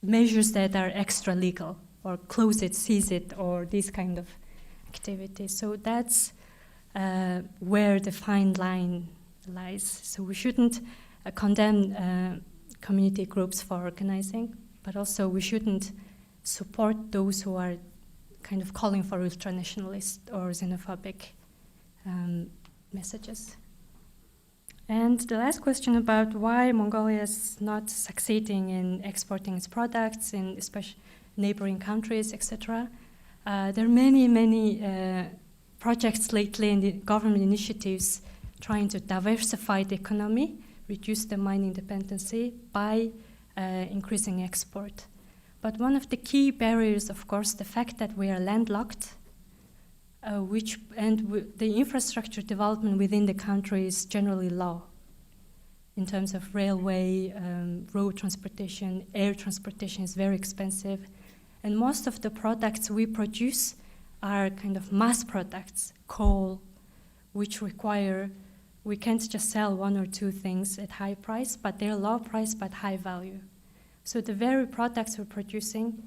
measures that are extra-legal, or close it, seize it, or these kind of activities. So that's where the fine line lies. So we shouldn't condemn community groups for organizing, but also we shouldn't support those who are kind of calling for ultra-nationalist or xenophobic messages. And the last question about why Mongolia is not succeeding in exporting its products in especially neighboring countries, etc. There are many projects lately in the government initiatives trying to diversify the economy, reduce the mining dependency by increasing export. But one of the key barriers, of course, the fact that we are landlocked, the infrastructure development within the country is generally low in terms of railway, road transportation, air transportation is very expensive. And most of the products we produce are kind of mass products, coal, which we can't just sell one or two things at high price, but they're low price but high value. So the very products we're producing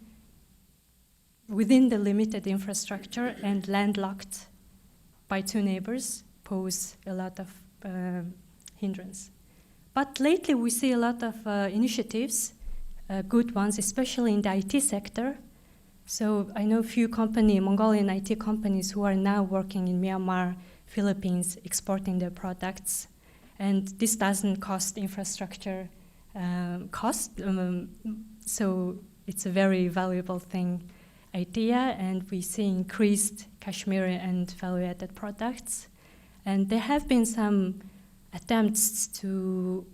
within the limited infrastructure and landlocked by two neighbors pose a lot of hindrance. But lately we see a lot of initiatives, good ones, especially in the IT sector. So I know a few Mongolian IT companies who are now working in Myanmar, Philippines, exporting their products. And this doesn't cost infrastructure cost, so it's a very valuable idea, and we see increased Kashmiri and value-added products. And there have been some attempts to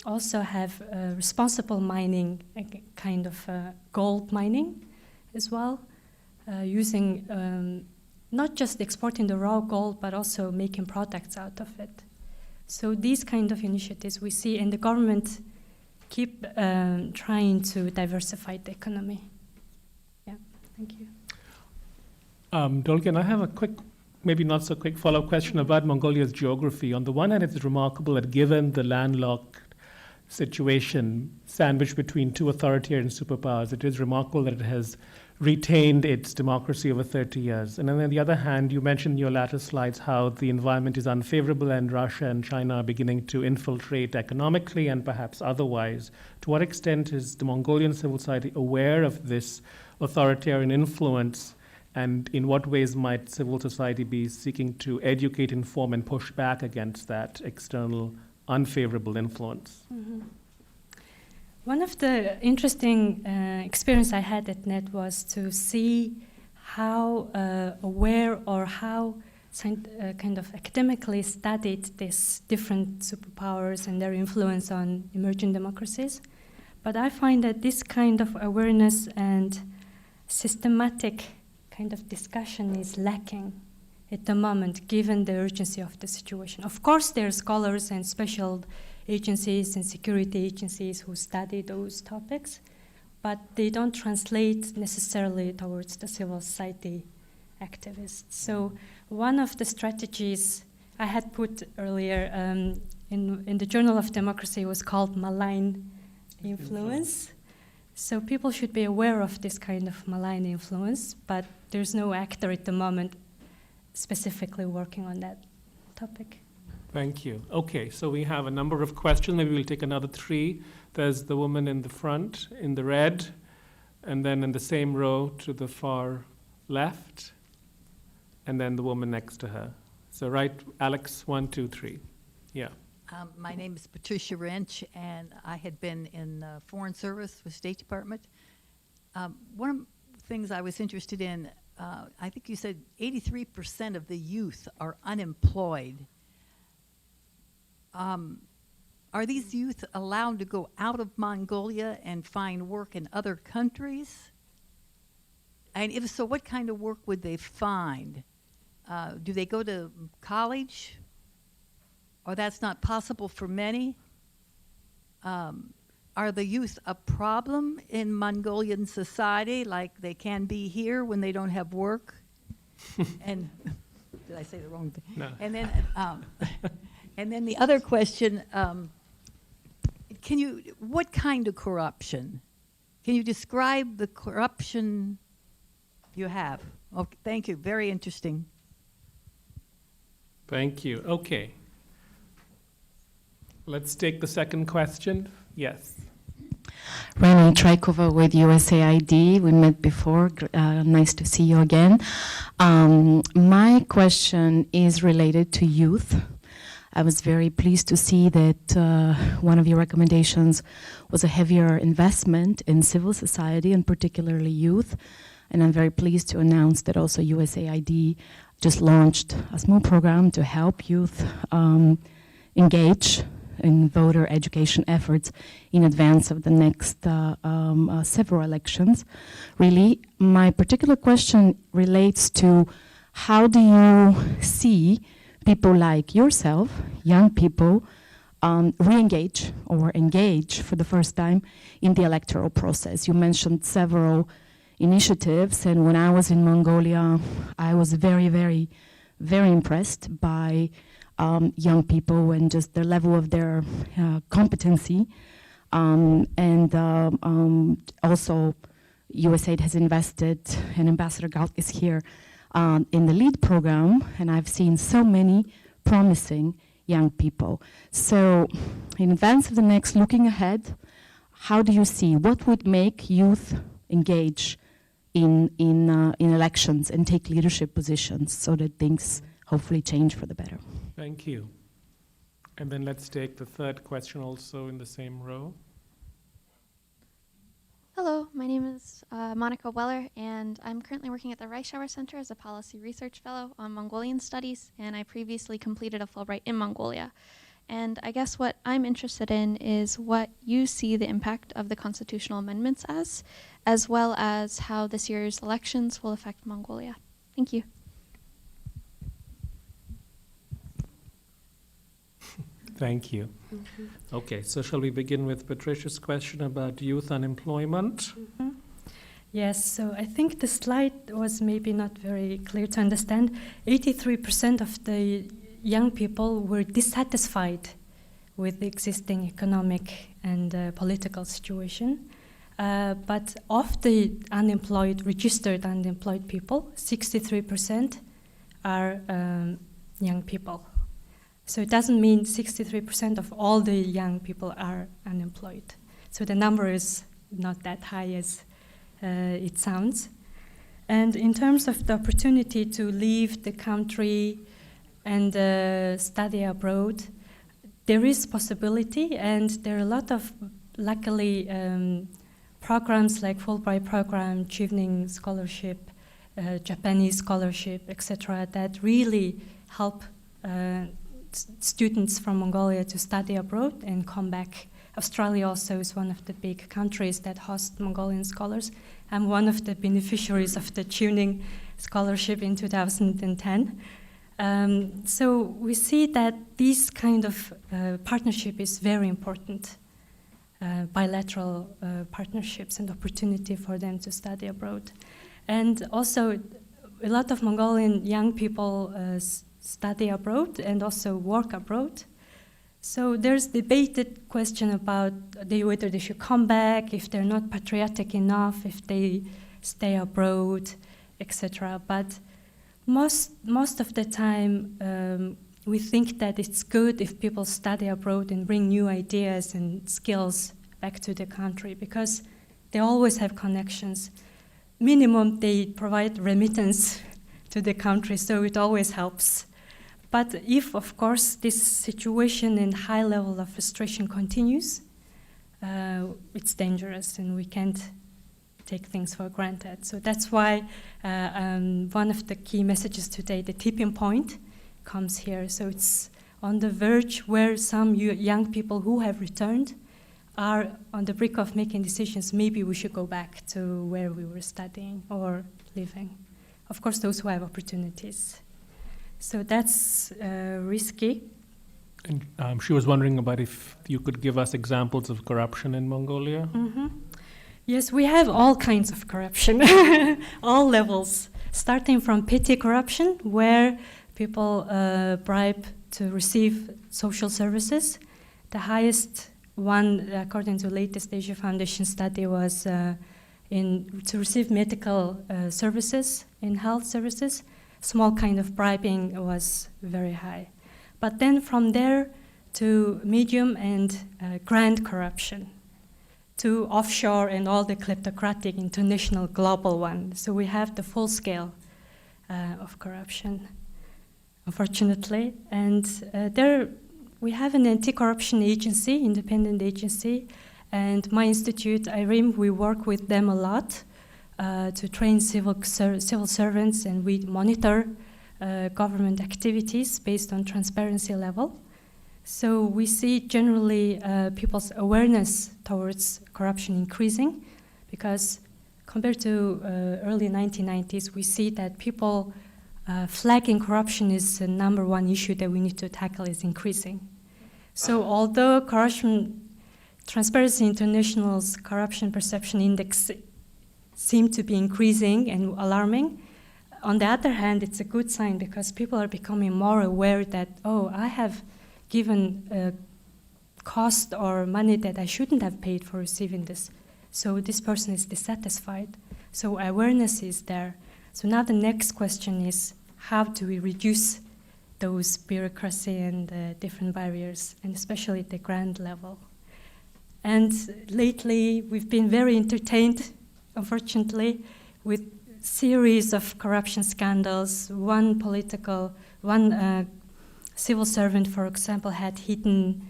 also have responsible mining, kind of gold mining as well, using not just exporting the raw gold, but also making products out of it. So these kind of initiatives we see, and the government keep trying to diversify the economy. Yeah, thank you. Dolgion, I have a quick, maybe not so quick follow-up question about Mongolia's geography. On the one hand, it's remarkable that given the landlocked situation sandwiched between two authoritarian superpowers, it is remarkable that it has retained its democracy over 30 years. And then on the other hand, you mentioned in your latter slides how the environment is unfavorable and Russia and China are beginning to infiltrate economically and perhaps otherwise. To what extent is the Mongolian civil society aware of this authoritarian influence, and in what ways might civil society be seeking to educate, inform, and push back against that external unfavorable influence? Mm-hmm. One of the interesting experience I had at NED was to see how aware or how kind of academically studied these different superpowers and their influence on emerging democracies. But I find that this kind of awareness and systematic kind of discussion is lacking at the moment, given the urgency of the situation. Of course, there are scholars and special agencies and security agencies who study those topics, but they don't translate necessarily towards the civil society activists. So one of the strategies I had put earlier in the Journal of Democracy was called malign influence. So people should be aware of this kind of malign influence, but there's no actor at the moment specifically working on that topic. Thank you. Okay, so we have a number of questions. Maybe we'll take another three. There's the woman in the front, in the red, and then in the same row to the far left, and then the woman next to her. So right, Alex, 1, 2, 3. Yeah. My name is Patricia Wrench, and I had been in Foreign Service with State Department. One of the things I was interested in, I think you said 83% of the youth are unemployed. Are these youth allowed to go out of Mongolia and find work in other countries? And if so, what kind of work would they find? Do they go to college? Or that's not possible for many? Are the youth a problem in Mongolian society, like they can be here when they don't have work? And did I say the wrong thing? No. And then the other question, what kind of corruption? Can you describe the corruption you have? Okay, thank you, very interesting. Thank you. Okay. Let's take the second question. Yes. Rani Traikova with USAID. We met before. Nice to see you again. My question is related to youth. I was very pleased to see that one of your recommendations was a heavier investment in civil society and particularly youth. And I'm very pleased to announce that also USAID just launched a small program to help youth engage in voter education efforts in advance of the next several elections. Really, my particular question relates to how do you see people like yourself, young people, re-engage or engage for the first time in the electoral process? You mentioned several initiatives, and when I was in Mongolia, I was very, very, very impressed by young people and just the level of their competency. Also, USAID has invested, and Ambassador Galt is here, in the LEAD program, and I've seen so many promising young people. So in advance of the next, looking ahead, how do you see, what would make youth engage in elections and take leadership positions so that things hopefully change for the better? Thank you. And then let's take the third question also in the same row. Hello, my name is Monica Weller, and I'm currently working at the Reichauer Center as a policy research fellow on Mongolian studies, and I previously completed a Fulbright in Mongolia. And I guess what I'm interested in is what you see the impact of the constitutional amendments as well as how this year's elections will affect Mongolia. Thank you. Thank you. Okay, so shall we begin with Patricia's question about youth unemployment? Yes, so I think the slide was maybe not very clear to understand. 83% of the young people were dissatisfied with the existing economic and political situation. But of the unemployed, registered unemployed people, 63% are young people. So it doesn't mean 63% of all the young people are unemployed. So the number is not that high as it sounds. And in terms of the opportunity to leave the country and study abroad, there is possibility, and there are a lot of, luckily, programs like Fulbright program, Chevening scholarship, Japanese scholarship, etc., that really help students from Mongolia to study abroad and come back. Australia also is one of the big countries that host Mongolian scholars. I'm one of the beneficiaries of the Chevening scholarship in 2010. So we see that this kind of partnership is very important, bilateral partnerships and opportunity for them to study abroad. And also a lot of Mongolian young people study abroad and also work abroad. So there's debated question about whether they should come back, if they're not patriotic enough, if they stay abroad, etc. But most of the time, we think that it's good if people study abroad and bring new ideas and skills back to the country, because they always have connections. Minimum, they provide remittance to the country, so it always helps. But if, of course, this situation and high level of frustration continues, it's dangerous and we can't take things for granted. So that's why one of the key messages today, the tipping point, comes here. So it's on the verge where some young people who have returned are on the brink of making decisions. Maybe we should go back to where we were studying or living. Of course, those who have opportunities. So that's risky. And she was wondering about if you could give us examples of corruption in Mongolia. Mm-hmm. Yes, we have all kinds of corruption, all levels, starting from petty corruption, where people bribe to receive social services. The highest one, according to the latest Asia Foundation study, was to receive medical services in health services. Small kind of bribing was very high. But then from there to medium and grand corruption, to offshore and all the kleptocratic international global one. So we have the full scale of corruption. unfortunately. And there we have an anti-corruption agency, independent agency, and my institute, IREM, we work with them a lot to train civil servants, and we monitor government activities based on transparency level. So we see generally people's awareness towards corruption increasing, because compared to early 1990s, we see that people flagging corruption is the number one issue that we need to tackle is increasing. So although Transparency International's corruption perception index seem to be increasing and alarming, on the other hand, it's a good sign because people are becoming more aware that, oh, I have given cost or money that I shouldn't have paid for receiving this. So this person is dissatisfied. So awareness is there. So now the next question is, how do we reduce those bureaucracy and different barriers, and especially at the grand level? And lately, we've been very entertained, unfortunately, with series of corruption scandals. One civil servant, for example, had hidden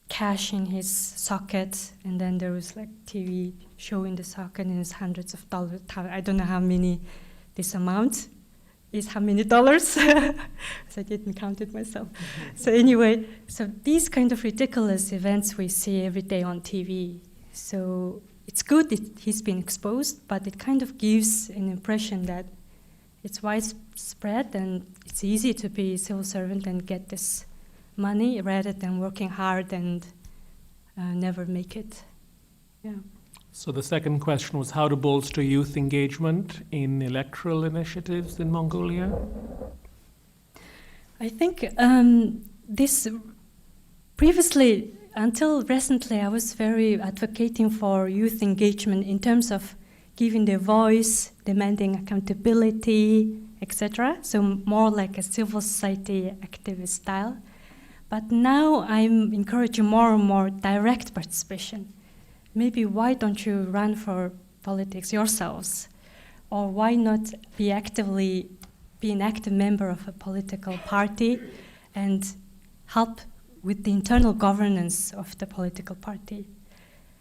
cash in his socket, and then there was like TV showing the socket, and it's hundreds of dollars. I don't know how many this amount is, how many dollars. So I didn't count it myself. So anyway, so these kind of ridiculous events we see every day on TV. So it's good that he's been exposed, but it kind of gives an impression that it's widespread and it's easy to be a civil servant and get this money rather than working hard and never make it. Yeah. So the second question was how to bolster youth engagement in electoral initiatives in Mongolia? I think this previously, until recently, I was very advocating for youth engagement in terms of giving their voice, demanding accountability, etc. So more like a civil society activist style. But now I'm encouraging more and more direct participation. Maybe why don't you run for politics yourselves? Or why not be an active member of a political party and help with the internal governance of the political party?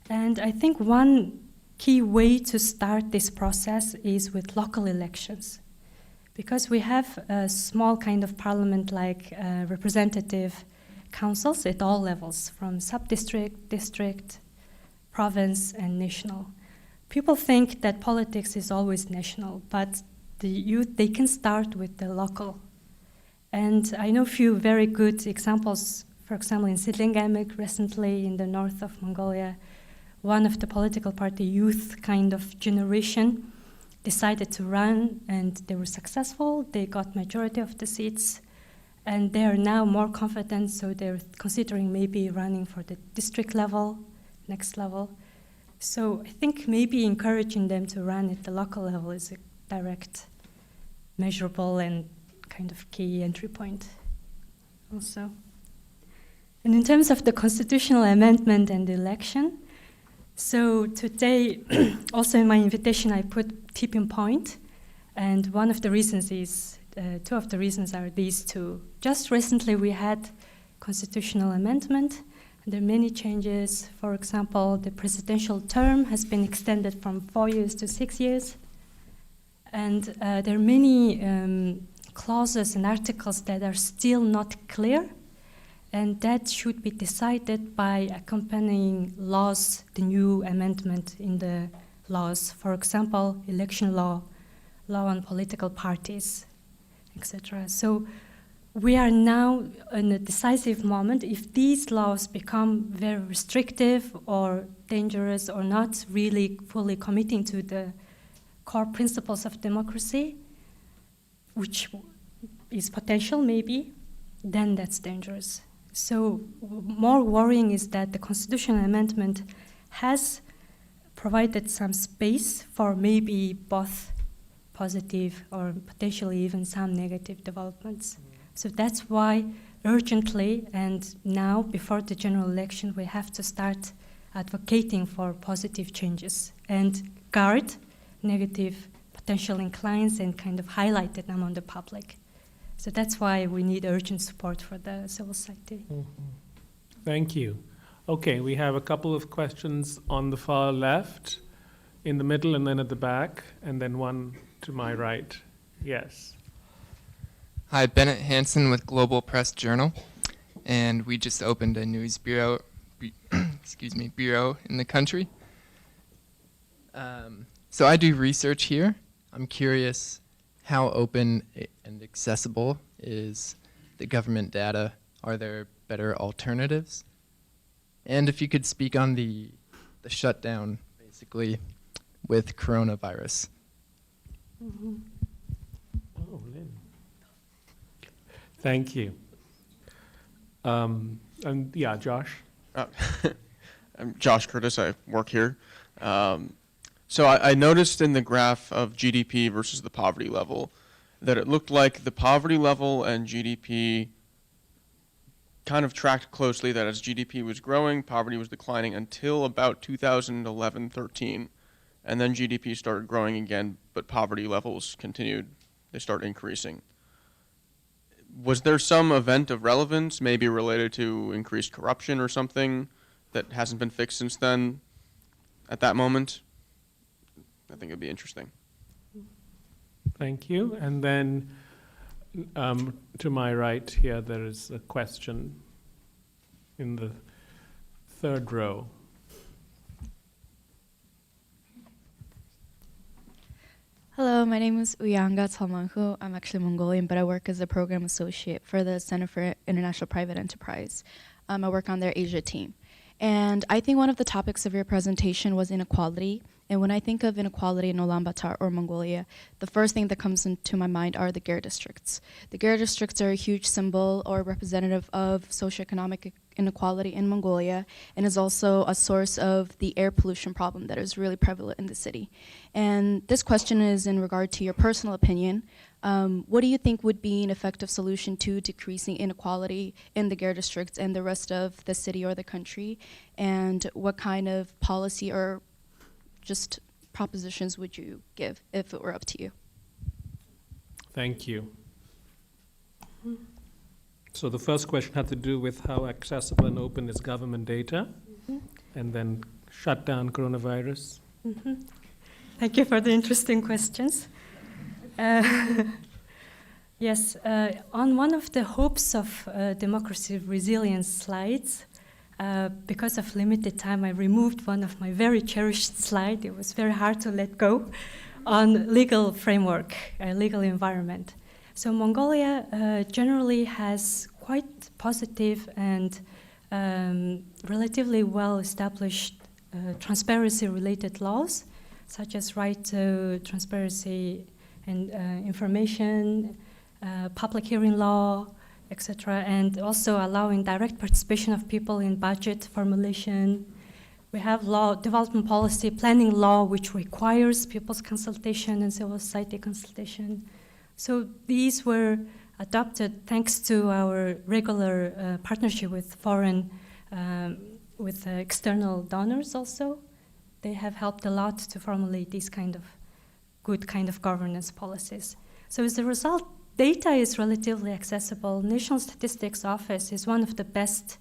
And I think one key way to start this process is with local elections. Because we have a small kind of parliament-like representative councils at all levels, from sub-district, district, province, and national. People think that politics is always national, but the youth, they can start with the local. And I know a few very good examples. For example, in Sidlingamek recently in the north of Mongolia, one of the political party youth kind of generation decided to run, and they were successful. They got majority of the seats, and they are now more confident, so they're considering maybe running for the district level, next level. So I think maybe encouraging them to run at the local level is a direct, measurable, and kind of key entry point also. And in terms of the constitutional amendment and the election, so today, also in my invitation, I put tipping point, and one of the reasons is, two of the reasons are these two. Just recently we had constitutional amendment, and there are many changes. For example, the presidential term has been extended from 4 years to 6 years, and there are many clauses and articles that are still not clear, and that should be decided by accompanying laws, the new amendment in the laws. For example, election law, law on political parties, etc. So we are now in a decisive moment. If these laws become very restrictive or dangerous or not really fully committing to the core principles of democracy, which is potential maybe, then that's dangerous. So more worrying is that the constitutional amendment has provided some space for maybe both positive or potentially even some negative developments. So that's why urgently and now before the general election we have to start advocating for positive changes and guard negative potential inclines and kind of highlight them among the public. So that's why we need urgent support for the civil society. Thank you. Okay, we have a couple of questions on the far left, in the middle, and then at the back, and then one to my right. Yes. Hi, Bennett Hansen with Global Press Journal, and we just opened a news bureau, bureau in the country. So I do research here. I'm curious how open and accessible is the government data? Are there better alternatives? And if you could speak on the shutdown, basically, with coronavirus. Oh, Lynn. Thank you. And yeah, Josh. I'm Josh Curtis. I work here. So I noticed in the graph of GDP versus the poverty level that it looked like the poverty level and GDP kind of tracked closely, that as GDP was growing, poverty was declining until about 2011-13. And then GDP started growing again, but poverty levels continued. They started increasing. Was there some event of relevance, maybe related to increased corruption or something, that hasn't been fixed since then at that moment? I think it'd be interesting. Thank you. And then to my right here, there is a question in the third row. Hello, my name is Uyanga Tsalmanhu. I'm actually Mongolian, but I work as a program associate for the Center for International Private Enterprise. I work on their Asia team. And I think one of the topics of your presentation was inequality. And when I think of inequality in Ulaanbaatar or Mongolia, the first thing that comes into my mind are the Ger districts. The Ger districts are a huge symbol or representative of socioeconomic inequality in Mongolia, and is also a source of the air pollution problem that is really prevalent in the city. And this question is in regard to your personal opinion. What do you think would be an effective solution to decreasing inequality in the Ger districts and the rest of the city or the country? And what kind of policy or just propositions would you give if it were up to you? Thank you. So the first question had to do with how accessible and open is government data, and then shut down coronavirus. Thank you for the interesting questions. Yes, on one of the hopes of democracy resilience slides, because of limited time, I removed one of my very cherished slides. It was very hard to let go, on legal framework, legal environment. So Mongolia generally has quite positive and relatively well-established transparency-related laws, such as right to transparency and information, public hearing law, etc., and also allowing direct participation of people in budget formulation. We have law, development policy, planning law, which requires people's consultation and civil society consultation. So these were adopted thanks to our regular partnership with foreign, with external donors also. They have helped a lot to formulate these kind of good kind of governance policies. So as a result, data is relatively accessible. National Statistics Office is one of the best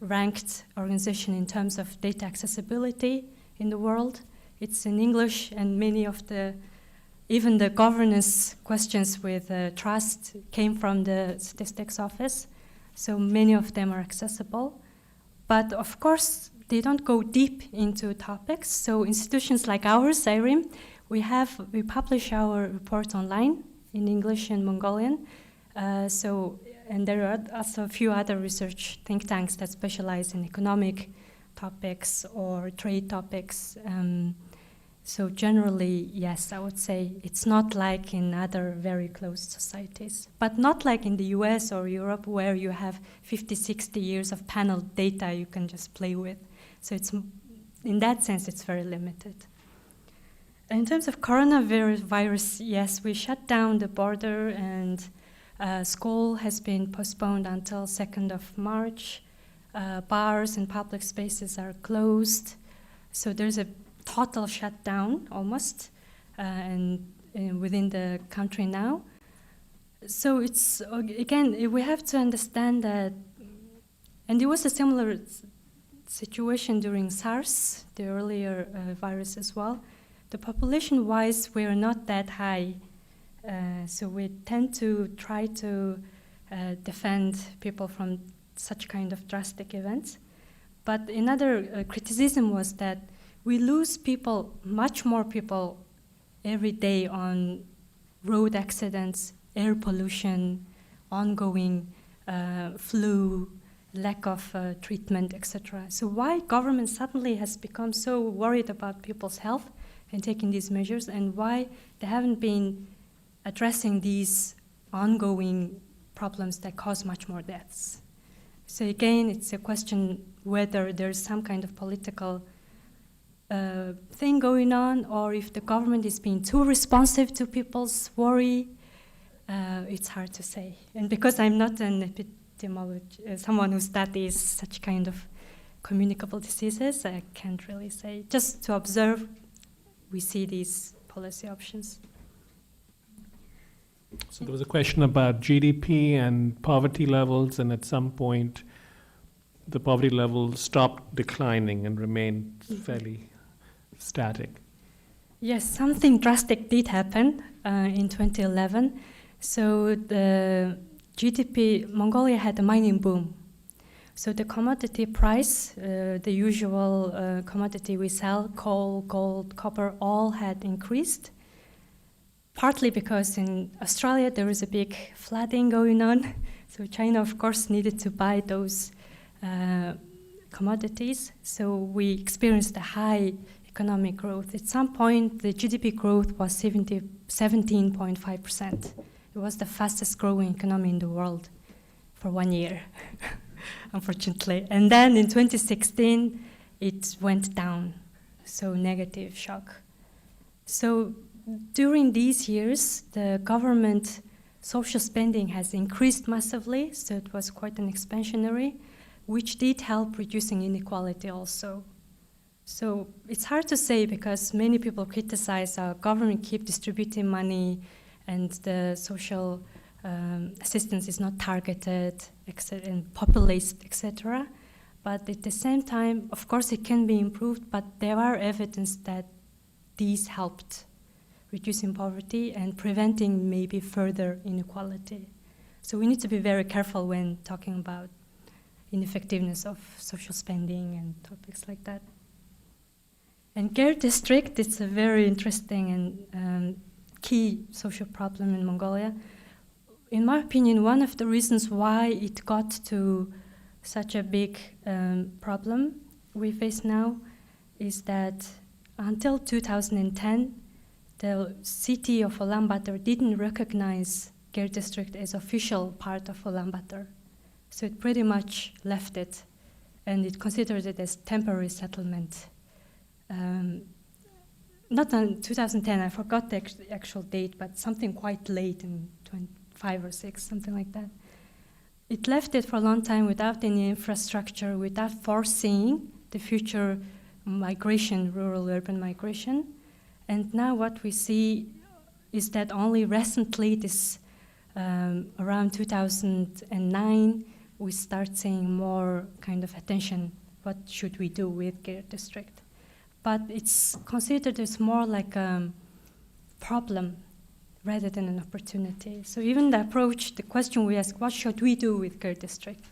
ranked organization in terms of data accessibility in the world. It's in English, and many of the, even the governance questions with trust came from the Statistics Office. So many of them are accessible. But of course, they don't go deep into topics. So institutions like ours, IRIM, we publish our report online in English and Mongolian. And there are also a few other research think tanks that specialize in economic topics or trade topics. So generally, yes, I would say it's not like in other very closed societies, but not like in the US or Europe where you have 50, 60 years of panel data you can just play with. So it's, in that sense, it's very limited. In terms of coronavirus, yes, we shut down the border, and school has been postponed until 2nd of March. Bars and public spaces are closed. So there's a total shutdown almost and within the country now. So it's, again, we have to understand that, and it was a similar situation during SARS, the earlier virus as well. The population-wise, we are not that high, so we tend to try to defend people from such kind of drastic events. But another criticism was that we lose people, much more people, every day on road accidents, air pollution, ongoing flu, lack of treatment, etc. So why government suddenly has become so worried about people's health and taking these measures, and why they haven't been addressing these ongoing problems that cause much more deaths? So again, it's a question whether there's some kind of political thing going on, or if the government is being too responsive to people's worry. It's hard to say. And because I'm not an epidemiologist, someone who studies such kind of communicable diseases, I can't really say. Just to observe, we see these policy options. So there was a question about GDP and poverty levels, and at some point the poverty level stopped declining and remained fairly static. Yes, something drastic did happen in 2011. So the GDP, Mongolia had a mining boom. So the commodity price, the usual commodity we sell, coal, gold, copper, all had increased. Partly because in Australia there is a big flooding going on. So China, of course, needed to buy those commodities. So we experienced a high economic growth. At some point, the GDP growth was 17.5%. It was the fastest growing economy in the world for 1 year, unfortunately. And then in 2016, it went down, so negative shock. So during these years, the government social spending has increased massively, so it was quite an expansionary, which did help reducing inequality also. So it's hard to say because many people criticize our government keep distributing money and the social assistance is not targeted, and populist, etc. But at the same time, of course, it can be improved, but there are evidence that these helped reducing poverty and preventing maybe further inequality. So we need to be very careful when talking about ineffectiveness of social spending and topics like that. And Ger district, it's a very interesting and key social problem in Mongolia. In my opinion, one of the reasons why it got to such a big problem we face now is that until 2010, the city of Ulaanbaatar didn't recognize Ger district as official part of Ulaanbaatar. So it pretty much left it, and it considered it as temporary settlement. Not in 2010, I forgot the actual date, but something quite late in 25 or 6, something like that. It left it for a long time without any infrastructure, without foreseeing the future migration, rural-urban migration. And now what we see is that only recently, around 2009, we start seeing more kind of attention. What should we do with Ger district? But it's considered as more like a problem rather than an opportunity. So even the approach, the question we ask, what should we do with Ger district?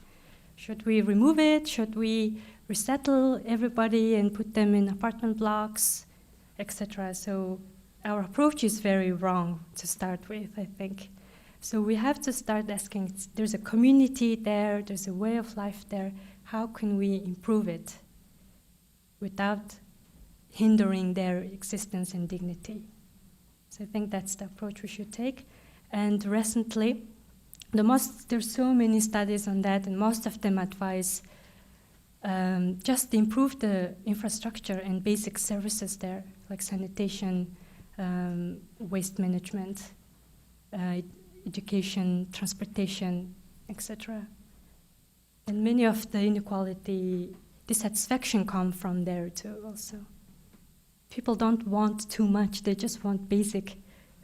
Should we remove it? Should we resettle everybody and put them in apartment blocks, etc.? So our approach is very wrong to start with, I think. So we have to start asking, there's a community there, there's a way of life there, how can we improve it without hindering their existence and dignity? So I think that's the approach we should take. And recently, there's so many studies on that, and most of them advise just improve the infrastructure and basic services there, like sanitation, waste management, education, transportation, etc. And many of the inequality, dissatisfaction come from there too also. People don't want too much, they just want basic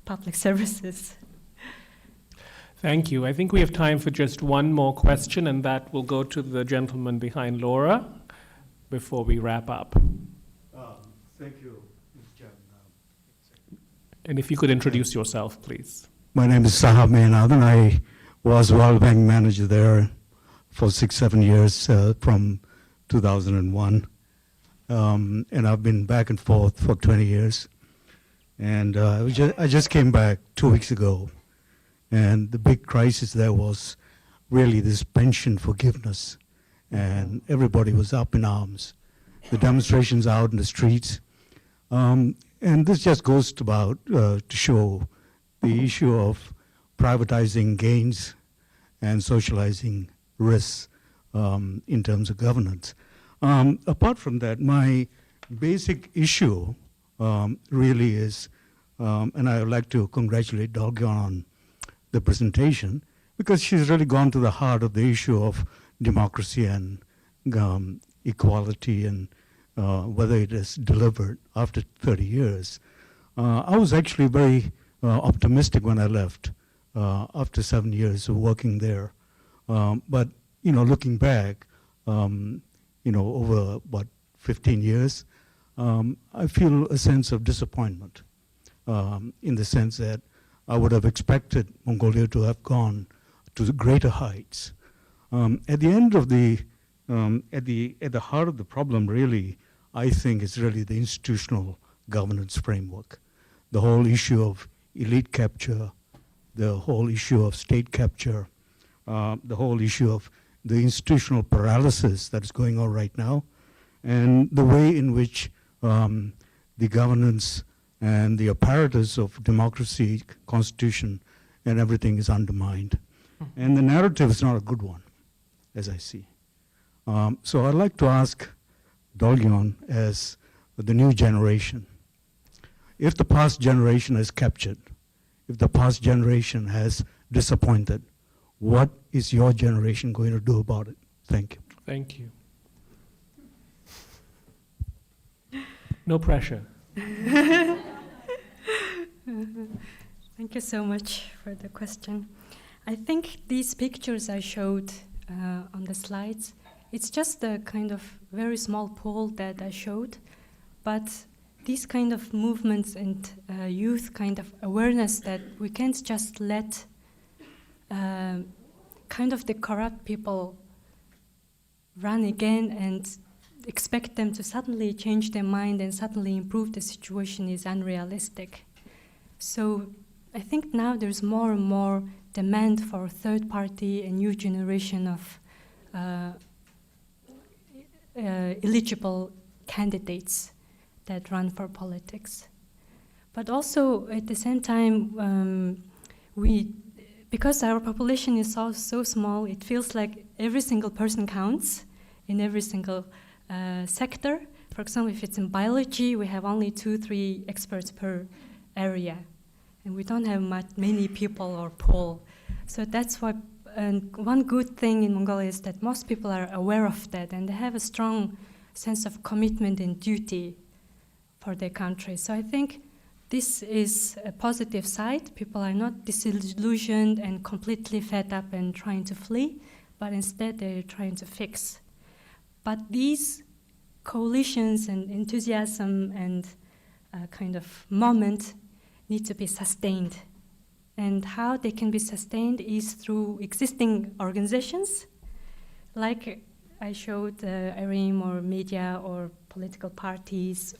public services. Thank you. I think we have time for just one more question, and that will go to the gentleman behind Laura before we wrap up. Thank you, Mr. Chairman. And if you could introduce yourself, please. My name is Sahab Mehnad, and I was World Bank manager there for 6-7 years from 2001. And I've been back and forth for 20 years. And I just came back 2 weeks ago. And the big crisis there was really this pension forgiveness. And everybody was up in arms. The demonstrations out in the streets. And this just goes to show the issue of privatizing gains and socializing risks in terms of governance. Apart from that, my basic issue really is, and I would like to congratulate Dolgion on the presentation, because she's really gone to the heart of the issue of democracy and equality and whether it is delivered after 30 years. I was actually very optimistic when I left after 7 years of working there. But, looking back, over, 15 years, I feel a sense of disappointment in the sense that I would have expected Mongolia to have gone to greater heights. At the end of at the heart of the problem, really, I think is really the institutional governance framework. The whole issue of elite capture, the whole issue of state capture, the whole issue of the institutional paralysis that is going on right now, and the way in which the governance and the apparatus of democracy, constitution, and everything is undermined. And the narrative is not a good one, as I see. So I'd like to ask Dolgion, as the new generation, if the past generation has captured, if the past generation has disappointed, what is your generation going to do about it? Thank you. Thank you. No pressure. Thank you so much for the question. I think these pictures I showed on the slides, it's just a kind of very small pool that I showed, but these kind of movements and youth kind of awareness that we can't just let kind of the corrupt people run again and expect them to suddenly change their mind and suddenly improve the situation is unrealistic. So I think now there's more and more demand for third party and new generation of eligible candidates that run for politics. But also at the same time, because our population is so small, it feels like every single person counts in every single sector. For example, if it's in biology, we have only 2-3 experts per area, and we don't have many people or pool. So that's why, and one good thing in Mongolia is that most people are aware of that, and they have a strong sense of commitment and duty for their country. So I think this is a positive side. People are not disillusioned and completely fed up and trying to flee, but instead they're trying to fix. But these coalitions and enthusiasm and kind of moment need to be sustained. And how they can be sustained is through existing organizations, like I showed IREM or media or political parties,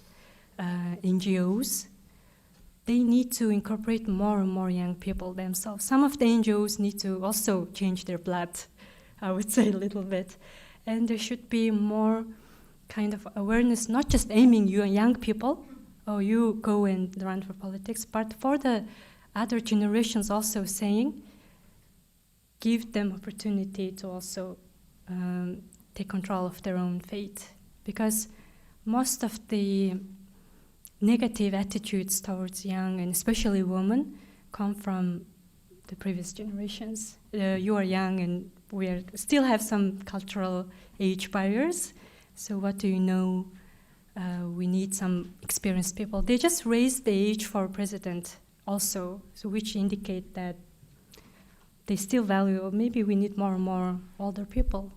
NGOs. They need to incorporate more and more young people themselves. Some of the NGOs need to also change their blood, I would say a little bit. And there should be more kind of awareness, not just aiming you young people, oh, you go and run for politics, but for the other generations also saying, give them opportunity to also take control of their own fate. Because most of the negative attitudes towards young and especially women come from the previous generations. You are young and we still have some cultural age barriers. So what do you know? We need some experienced people. They just raised the age for president also, so which indicate that they still value, or maybe we need more and more older people.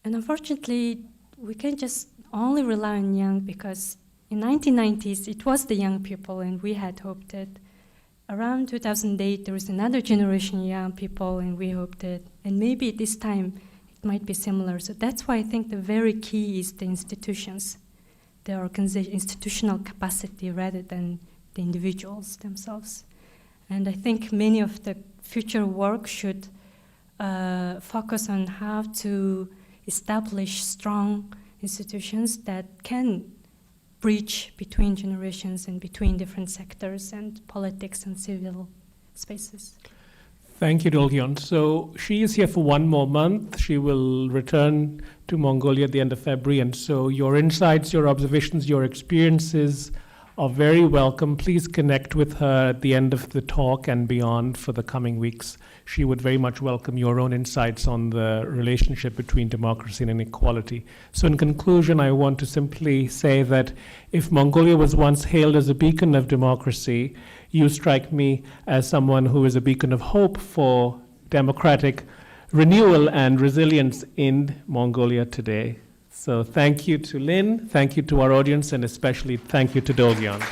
And unfortunately, we can't just only rely on young, because in 1990s, it was the young people, and we had hoped that around 2008, there was another generation of young people, and we hoped that, and maybe this time, it might be similar. So that's why I think the very key is the institutions, the institutional capacity rather than the individuals themselves. And I think many of the future work should focus on how to establish strong institutions that can bridge between generations and between different sectors and politics and civil spaces. Thank you, Dolgion. So she is here for 1 more month. She will return to Mongolia at the end of February, and so your insights, your observations, your experiences are very welcome. Please connect with her at the end of the talk and beyond for the coming weeks. She would very much welcome your own insights on the relationship between democracy and inequality. So in conclusion, I want to simply say that if Mongolia was once hailed as a beacon of democracy, you strike me as someone who is a beacon of hope for democratic renewal and resilience in Mongolia today. So thank you to Lynn, thank you to our audience, and especially thank you to Dolgion.